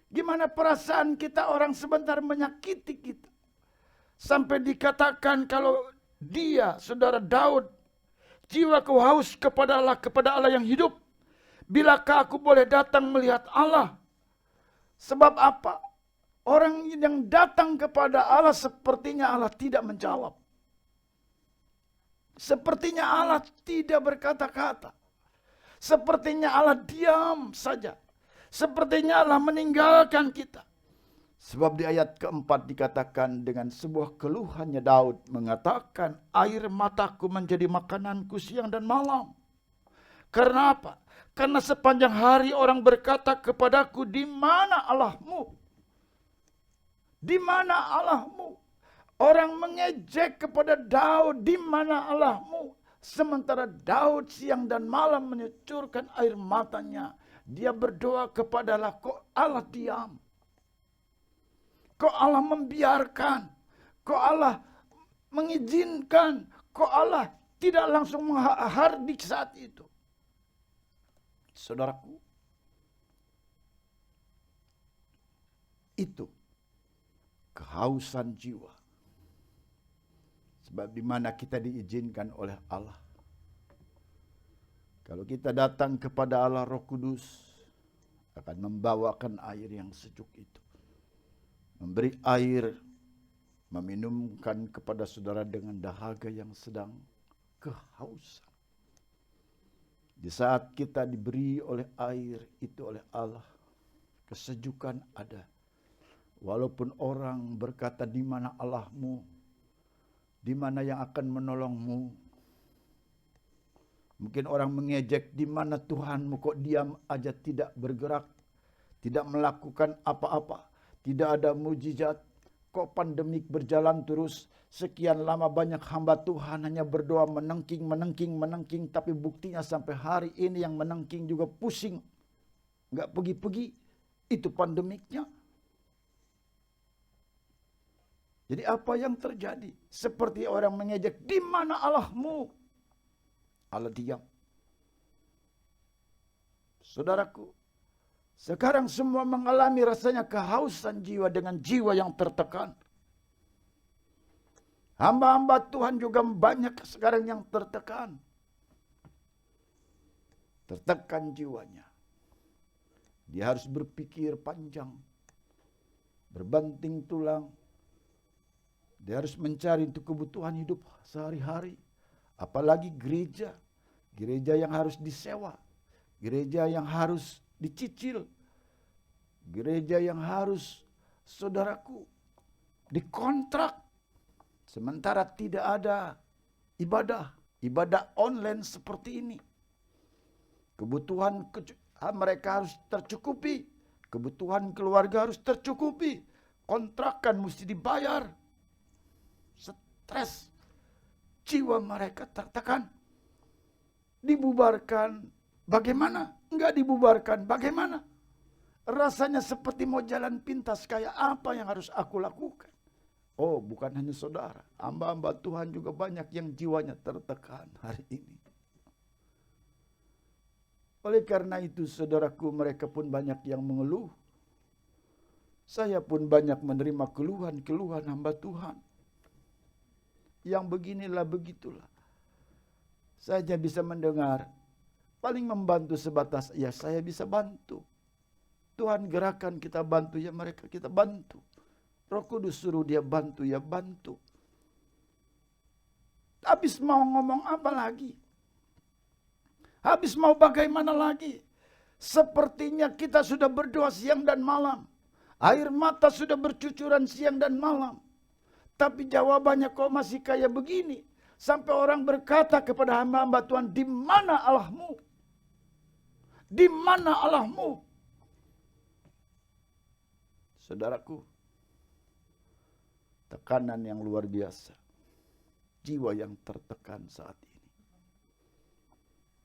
Gimana perasaan kita orang sebentar menyakiti kita. Sampai dikatakan kalau dia, saudara Daud, jiwaku haus kepada Allah yang hidup. Bilakah aku boleh datang melihat Allah? Sebab apa? Orang yang datang kepada Allah sepertinya Allah tidak menjawab. Sepertinya Allah tidak berkata-kata. Sepertinya Allah diam saja. Sepertinya Allah meninggalkan kita. Sebab di ayat keempat dikatakan dengan sebuah keluhannya Daud mengatakan, air mataku menjadi makananku siang dan malam. Karena apa? Karena sepanjang hari orang berkata kepadaku, di mana Allahmu? Di mana Allahmu? Orang mengejek kepada Daud, di mana Allahmu? Sementara Daud siang dan malam menyucurkan air matanya. Dia berdoa kepada Allah, kok Allah diam? Kok Allah membiarkan? Kok Allah mengizinkan? Kok Allah tidak langsung menghardik saat itu? Saudaraku, itu kehausan jiwa. Sebab di mana kita diizinkan oleh Allah. Kalau kita datang kepada Allah, Roh Kudus akan membawakan air yang sejuk itu. Memberi air, meminumkan kepada saudara dengan dahaga yang sedang kehausan. Di saat kita diberi oleh air itu oleh Allah, kesejukan ada. Walaupun orang berkata, di mana Allahmu? Di mana yang akan menolongmu? Mungkin orang mengejek, di mana Tuhanmu, kok diam aja tidak bergerak, tidak melakukan apa-apa, tidak ada mujizat, kok pandemik berjalan terus, sekian lama banyak hamba Tuhan hanya berdoa menengking, tapi buktinya sampai hari ini yang menengking juga pusing, nggak pergi-pergi, itu pandemiknya. Jadi apa yang terjadi? Seperti orang mengejek, di mana Allahmu? Allah diam. Saudaraku, sekarang semua mengalami rasanya kehausan jiwa dengan jiwa yang tertekan. Hamba-hamba Tuhan juga banyak sekarang yang tertekan. Tertekan jiwanya. Dia harus berpikir panjang. Berbanting tulang. Dia harus mencari untuk kebutuhan hidup sehari-hari. Apalagi gereja. Gereja yang harus disewa. Gereja yang harus dicicil. Gereja yang harus, saudaraku, dikontrak. Sementara tidak ada ibadah. Ibadah online seperti ini. Kebutuhan mereka harus tercukupi. Kebutuhan keluarga harus tercukupi. Kontrakan mesti dibayar. Stres. Jiwa mereka tertekan. Dibubarkan. Bagaimana? Enggak dibubarkan. Bagaimana? Rasanya seperti mau jalan pintas. Kayak apa yang harus aku lakukan? Oh, bukan hanya saudara. Hamba-hamba Tuhan juga banyak yang jiwanya tertekan hari ini. Oleh karena itu, saudaraku, mereka pun banyak yang mengeluh. Saya pun banyak menerima keluhan-keluhan hamba Tuhan. Yang beginilah, begitulah. Saya hanya bisa mendengar. Paling membantu sebatas, ya saya bisa bantu. Tuhan gerakan kita bantu, ya mereka kita bantu. Roh Kudus suruh dia bantu, ya bantu. Habis mau ngomong apa lagi? Habis mau bagaimana lagi? Sepertinya kita sudah berdoa siang dan malam. Air mata sudah bercucuran siang dan malam. Tapi jawabannya kok masih kayak begini. Sampai orang berkata kepada hamba-hamba Tuhan, di mana Allahmu? Di mana Allahmu? Saudaraku, tekanan yang luar biasa. Jiwa yang tertekan saat ini.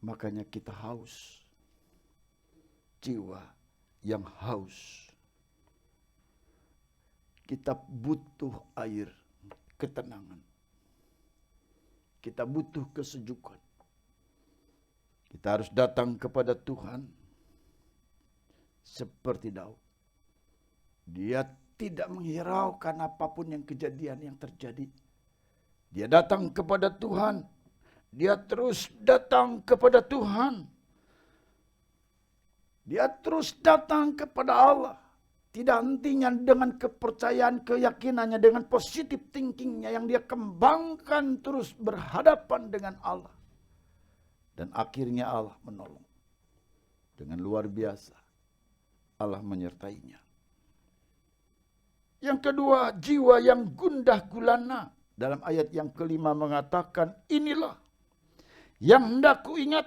Makanya kita haus. Jiwa yang haus. Kita butuh air ketenangan. Kita butuh kesejukan. Kita harus datang kepada Tuhan seperti Daud. Dia tidak menghiraukan apapun yang kejadian yang terjadi. Dia datang kepada Tuhan. Dia terus datang kepada Tuhan. Dia terus datang kepada Allah. Tidak hentinya dengan kepercayaan, keyakinannya, dengan positif thinkingnya yang dia kembangkan terus berhadapan dengan Allah. Dan akhirnya Allah menolong. Dengan luar biasa Allah menyertainya. Yang kedua, jiwa yang gundah gulana. Dalam ayat yang kelima mengatakan, inilah yang hendak ku ingat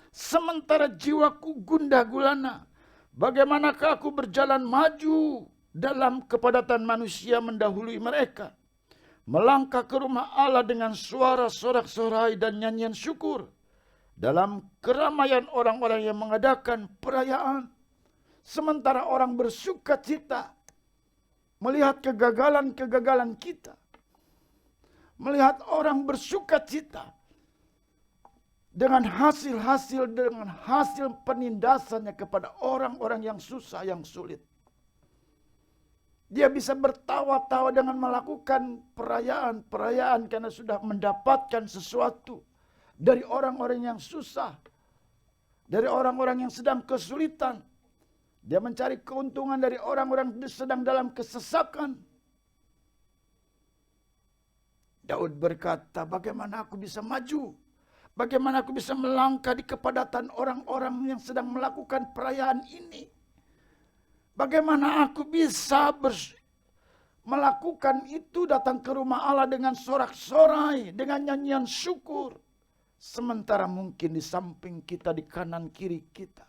sementara jiwaku gundah gulana. Bagaimanakah aku berjalan maju dalam kepadatan manusia mendahului mereka. Melangkah ke rumah Allah dengan suara sorak-sorai dan nyanyian syukur. Dalam keramaian orang-orang yang mengadakan perayaan. Sementara orang bersuka cita. Melihat kegagalan-kegagalan kita. Melihat orang bersuka cita. Dengan hasil penindasannya kepada orang-orang yang susah, yang sulit. Dia bisa bertawa-tawa dengan melakukan perayaan karena sudah mendapatkan sesuatu dari orang-orang yang susah, dari orang-orang yang sedang kesulitan. Dia mencari keuntungan dari orang-orang yang sedang dalam kesesakan. Daud berkata, bagaimana aku bisa maju? Bagaimana aku bisa melangkah di kepadatan orang-orang yang sedang melakukan perayaan ini? Bagaimana aku bisa melakukan itu, datang ke rumah Allah dengan sorak-sorai, dengan nyanyian syukur. Sementara mungkin di samping kita, di kanan kiri kita,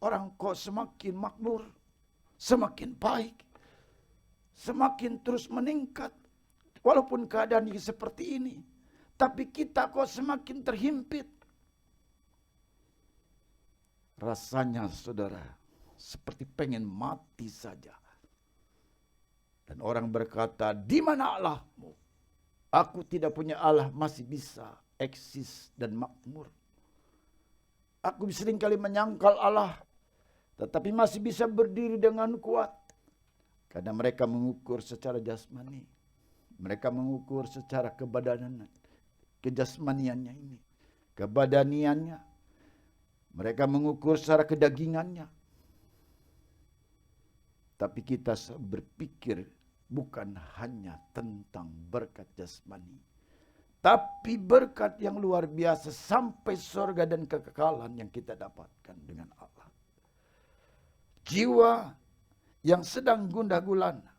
orang kok semakin makmur, semakin baik, semakin terus meningkat. Walaupun keadaan seperti ini. Tapi kita kok semakin terhimpit. Rasanya saudara, seperti pengen mati saja. Dan orang berkata, di mana Allahmu? Aku tidak punya Allah, masih bisa eksis dan makmur. Aku seringkali menyangkal Allah, tetapi masih bisa berdiri dengan kuat. Karena mereka mengukur secara jasmani. Mereka mengukur secara kebadanan. Kejasmaniannya ini, kebadaniannya. Mereka mengukur secara kedagingannya. Tapi kita berpikir bukan hanya tentang berkat jasmani, tapi berkat yang luar biasa sampai surga dan kekekalan yang kita dapatkan dengan Allah. Jiwa yang sedang gundah gulana.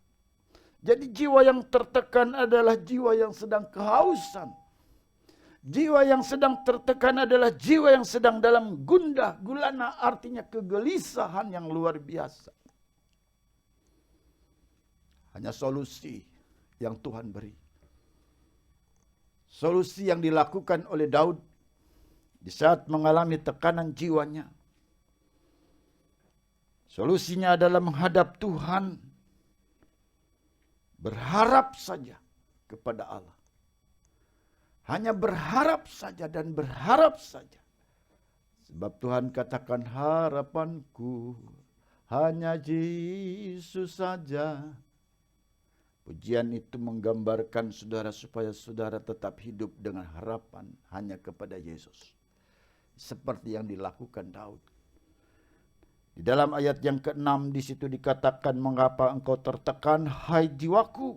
Jadi jiwa yang tertekan adalah jiwa yang sedang kehausan. Jiwa yang sedang tertekan adalah jiwa yang sedang dalam gundah gulana, artinya kegelisahan yang luar biasa. Hanya solusi yang Tuhan beri. Solusi yang dilakukan oleh Daud di saat mengalami tekanan jiwanya. Solusinya adalah menghadap Tuhan, berharap saja kepada Allah. Hanya berharap saja dan berharap saja. Sebab Tuhan katakan, harapanku hanya Yesus saja. Pujian itu menggambarkan saudara supaya saudara tetap hidup dengan harapan hanya kepada Yesus. Seperti yang dilakukan Daud. Di dalam ayat yang ke-6 di situ dikatakan, mengapa engkau tertekan hai jiwaku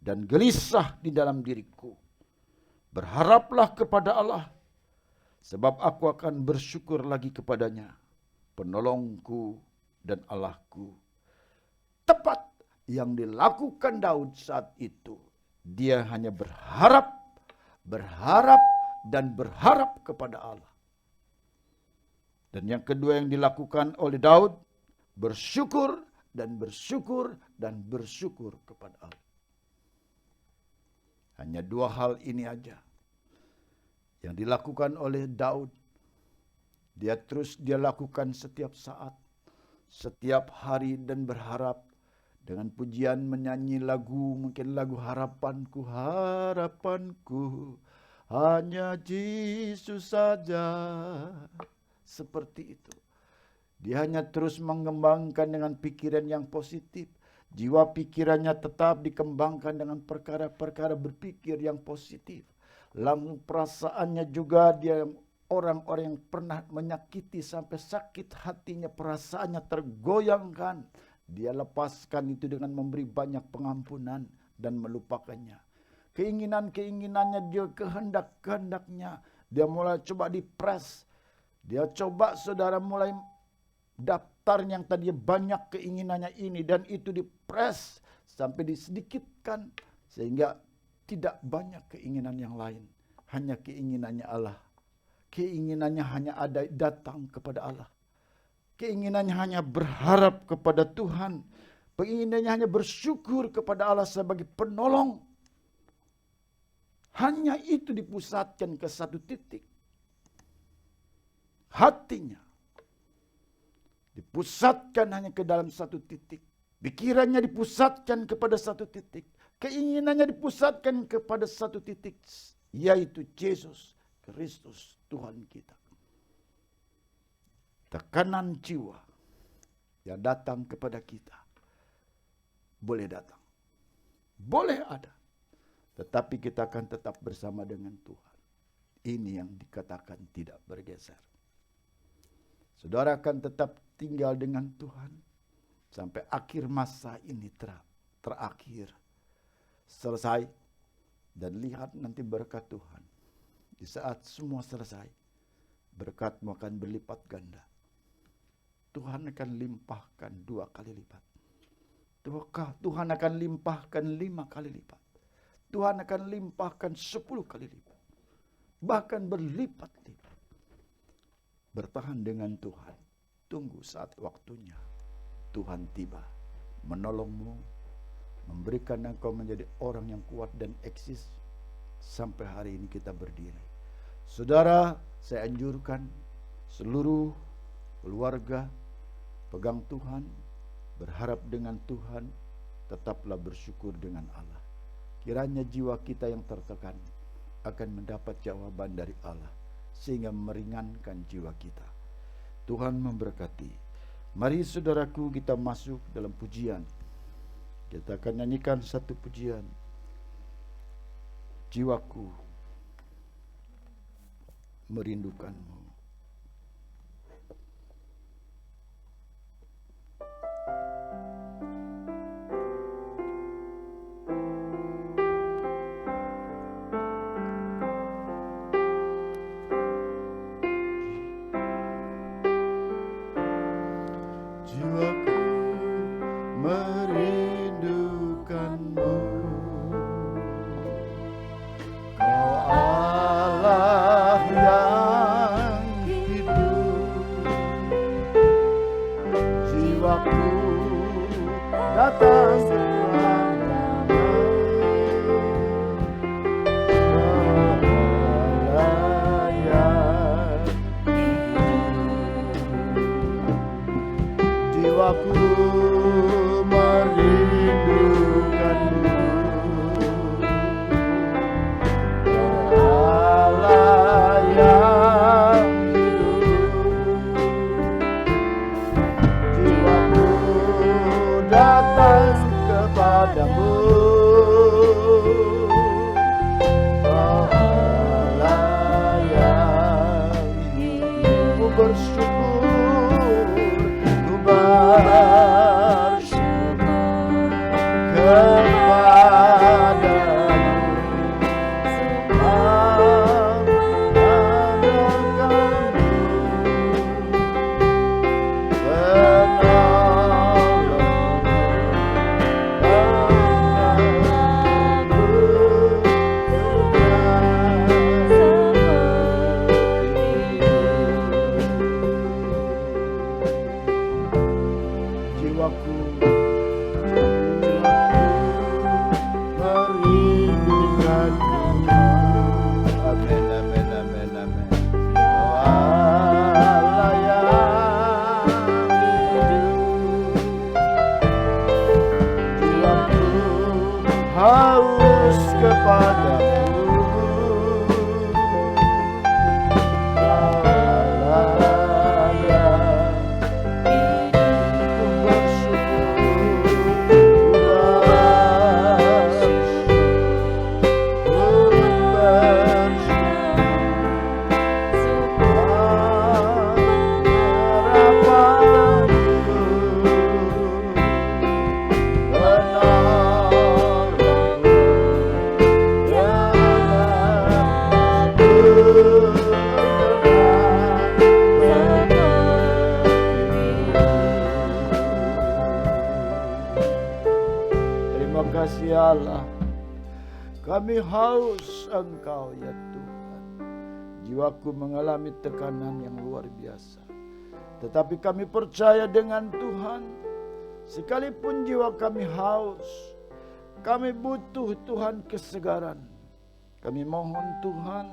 dan gelisah di dalam diriku. Berharaplah kepada Allah, sebab aku akan bersyukur lagi kepadanya, penolongku dan Allahku. Tepat yang dilakukan Daud saat itu. Dia hanya berharap dan berharap kepada Allah. Dan yang kedua yang dilakukan oleh Daud, bersyukur dan bersyukur dan bersyukur kepada Allah. Hanya dua hal ini aja yang dilakukan oleh Daud. Dia lakukan setiap saat, setiap hari, dan berharap dengan pujian, menyanyi lagu, mungkin lagu harapanku, harapanku hanya Yesus saja. Seperti itu. Dia hanya terus mengembangkan dengan pikiran yang positif. Jiwa pikirannya tetap dikembangkan dengan perkara-perkara berpikir yang positif. Lalu perasaannya juga dia orang-orang yang pernah menyakiti sampai sakit hatinya, perasaannya tergoyangkan, dia lepaskan itu dengan memberi banyak pengampunan dan melupakannya. Keinginan-keinginannya, dia kehendak-kehendaknya, dia mulai coba dipres. Dia coba saudara mulai daftar yang tadi banyak keinginannya ini dan itu dipres sampai disedikitkan sehingga tidak banyak keinginan yang lain. Hanya keinginannya Allah. Keinginannya hanya ada datang kepada Allah. Keinginannya hanya berharap kepada Tuhan. Keinginannya hanya bersyukur kepada Allah sebagai penolong. Hanya itu dipusatkan ke satu titik. Hatinya dipusatkan hanya ke dalam satu titik. Pikirannya dipusatkan kepada satu titik. Keinginannya dipusatkan kepada satu titik. Yaitu Yesus Kristus Tuhan kita. Tekanan jiwa yang datang kepada kita boleh datang. Boleh ada. Tetapi kita akan tetap bersama dengan Tuhan. Ini yang dikatakan tidak bergeser. Saudara akan tetap tinggal dengan Tuhan sampai akhir masa ini terakhir. Selesai. Dan lihat nanti berkat Tuhan. Di saat semua selesai, berkatmu akan berlipat ganda. Tuhan akan limpahkan 2 kali lipat. Tuhan akan limpahkan 5 kali lipat. Tuhan akan limpahkan 10 kali lipat. Bahkan berlipat-lipat. Bertahan dengan Tuhan. Tunggu saat waktunya. Tuhan tiba. Menolongmu. Memberikan engkau menjadi orang yang kuat dan eksis. Sampai hari ini kita berdiri. Saudara, saya anjurkan seluruh keluarga pegang Tuhan, berharap dengan Tuhan, tetaplah bersyukur dengan Allah. Kiranya jiwa kita yang tertekan akan mendapat jawaban dari Allah sehingga meringankan jiwa kita. Tuhan memberkati. Mari saudaraku kita masuk dalam pujian. Kita akan nyanyikan satu pujian. Jiwaku merindukanmu. Jiwaku merindukanmu. Kau Allah yang hidup. Jiwaku datang kepadamu. Kau Allah yang hidup. Jiwaku merindukanmu. Allah yang hidup. Jiwaku datang kepadamu. Allah yang hidup. Ku bersyukur, ku bersyukur kepadamu. Allah. Kami haus Engkau ya Tuhan. Jiwaku mengalami tekanan yang luar biasa. Tetapi kami percaya dengan Tuhan. Sekalipun jiwa kami haus, kami butuh Tuhan kesegaran. Kami mohon Tuhan,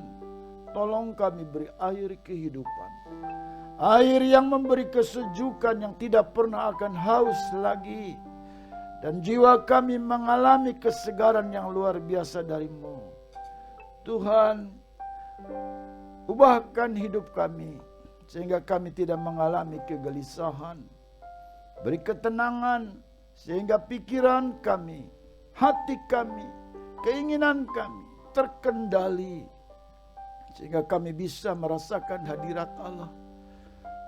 tolong kami beri air kehidupan. Air yang memberi kesejukan yang tidak pernah akan haus lagi. Dan jiwa kami mengalami kesegaran yang luar biasa dari-Mu. Tuhan, ubahkan hidup kami sehingga kami tidak mengalami kegelisahan. Beri ketenangan sehingga pikiran kami, hati kami, keinginan kami terkendali. Sehingga kami bisa merasakan hadirat Allah.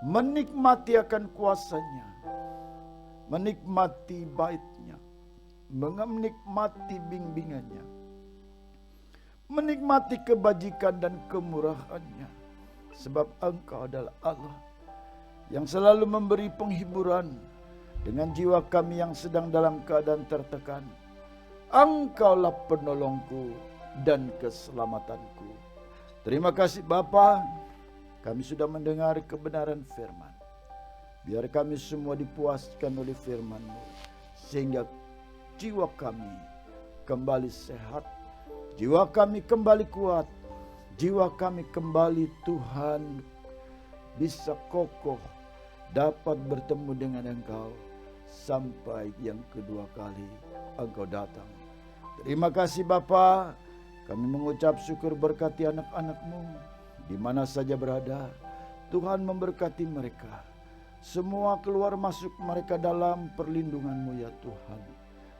Menikmati akan kuasa-Nya. Menikmati bait-Nya. Menikmati bimbingan-Nya. Menikmati kebajikan dan kemurahan-Nya. Sebab Engkau adalah Allah yang selalu memberi penghiburan dengan jiwa kami yang sedang dalam keadaan tertekan. Engkaulah penolongku dan keselamatanku. Terima kasih Bapa, kami sudah mendengar kebenaran firman. Biar kami semua dipuaskan oleh firman-Mu, sehingga jiwa kami kembali sehat, jiwa kami kembali kuat, jiwa kami kembali Tuhan bisa kokoh, dapat bertemu dengan Engkau sampai yang kedua kali Engkau datang. Terima kasih Bapa, kami mengucap syukur berkati anak-anak-Mu di mana saja berada. Tuhan memberkati mereka. Semua keluar masuk mereka dalam perlindungan-Mu ya Tuhan.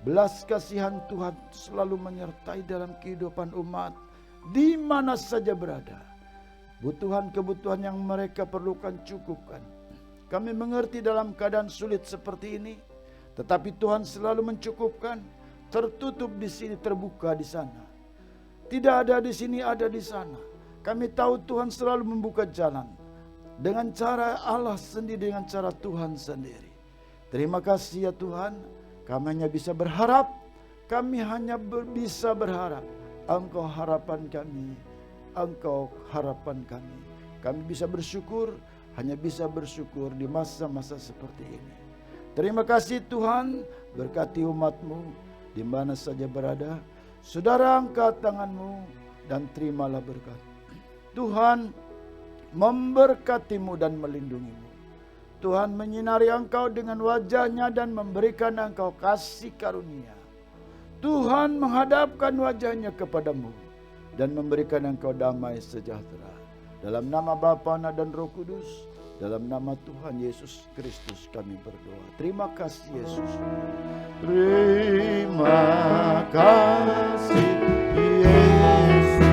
Belas kasihan Tuhan selalu menyertai dalam kehidupan umat di mana saja berada. Kebutuhan yang mereka perlukan cukupkan. Kami mengerti dalam keadaan sulit seperti ini, tetapi Tuhan selalu mencukupkan. Tertutup di sini, terbuka di sana. Tidak ada di sini, ada di sana. Kami tahu Tuhan selalu membuka jalan. Dengan cara Allah sendiri, dengan cara Tuhan sendiri. Terima kasih ya Tuhan. Kami hanya bisa berharap. Kami hanya bisa berharap. Engkau harapan kami. Engkau harapan kami. Kami bisa bersyukur. Hanya bisa bersyukur di masa-masa seperti ini. Terima kasih Tuhan. Berkati umat-Mu di mana saja berada. Saudara, angkat tangan-Mu dan terimalah berkat. Tuhan memberkati-Mu dan melindungi-Mu. Tuhan menyinari engkau dengan wajah-Nya dan memberikan engkau kasih karunia. Tuhan menghadapkan wajah-Nya kepadamu dan memberikan engkau damai sejahtera. Dalam nama Bapa, Anak dan Roh Kudus, dalam nama Tuhan Yesus Kristus kami berdoa. Terima kasih Yesus. Terima kasih Yesus.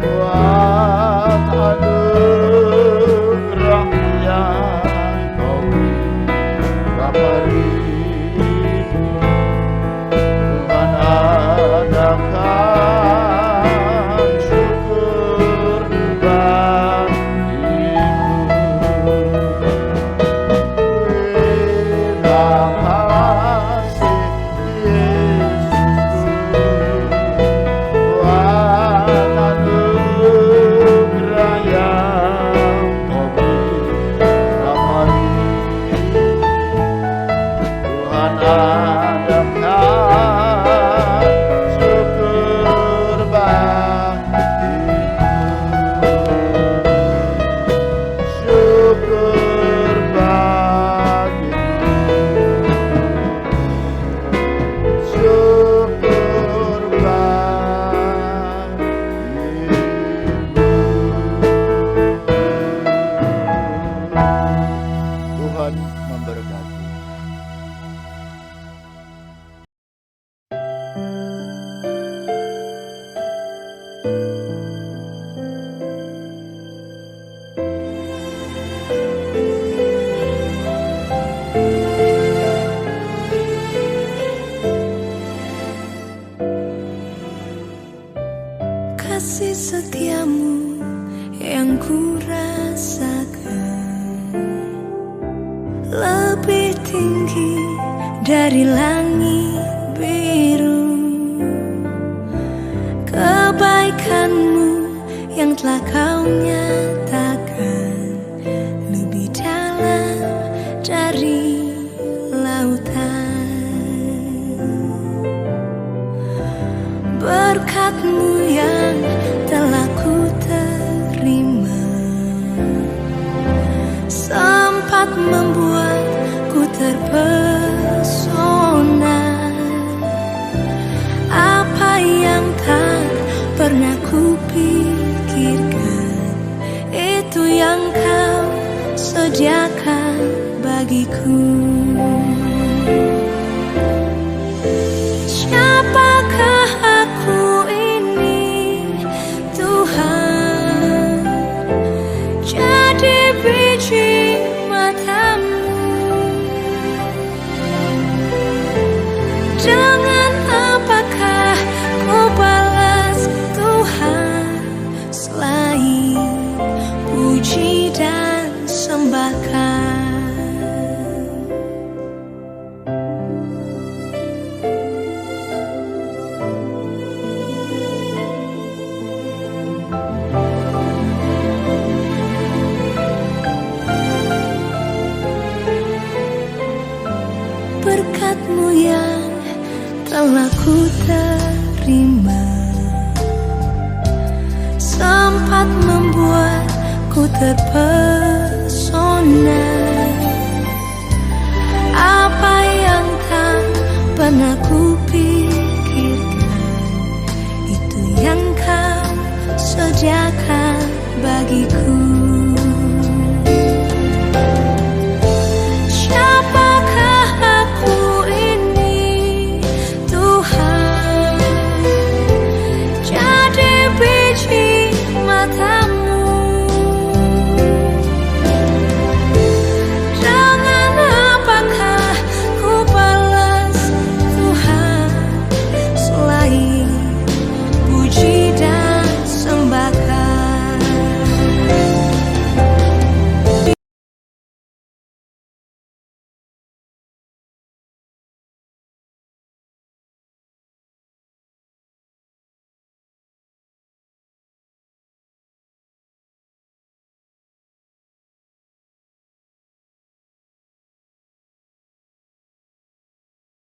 Buat anugerah yang Kau beri kabari. Tuhan adakan syukur bagimu. Terima kasih Yesus. Buat anugerah yang Kau beri kabari. Tuhan adakan syukur bagimu. Syukur bagimu. Syukur bagimu. Tuhan memberkati. Kasih setiamu yang ku rasakan lebih tinggi dari langit telah kau nyatakan lebih dalam dari lautan. Berkat-Mu yang telah ku terima sempat membuatku terpesona. Apa yang tak pernah ku pikirkan, itu yang kau sediakan bagiku. Siapakah aku ini, Tuhan? Jadi biji mata-Mu. Dengan apakah ku balas Tuhan selain puji dan sembahkan? Berkat-Mu yang telah ku terima sempat membuatku terpesona. Apa yang tak pernah ku pikirkan, itu yang kau sediakan bagiku.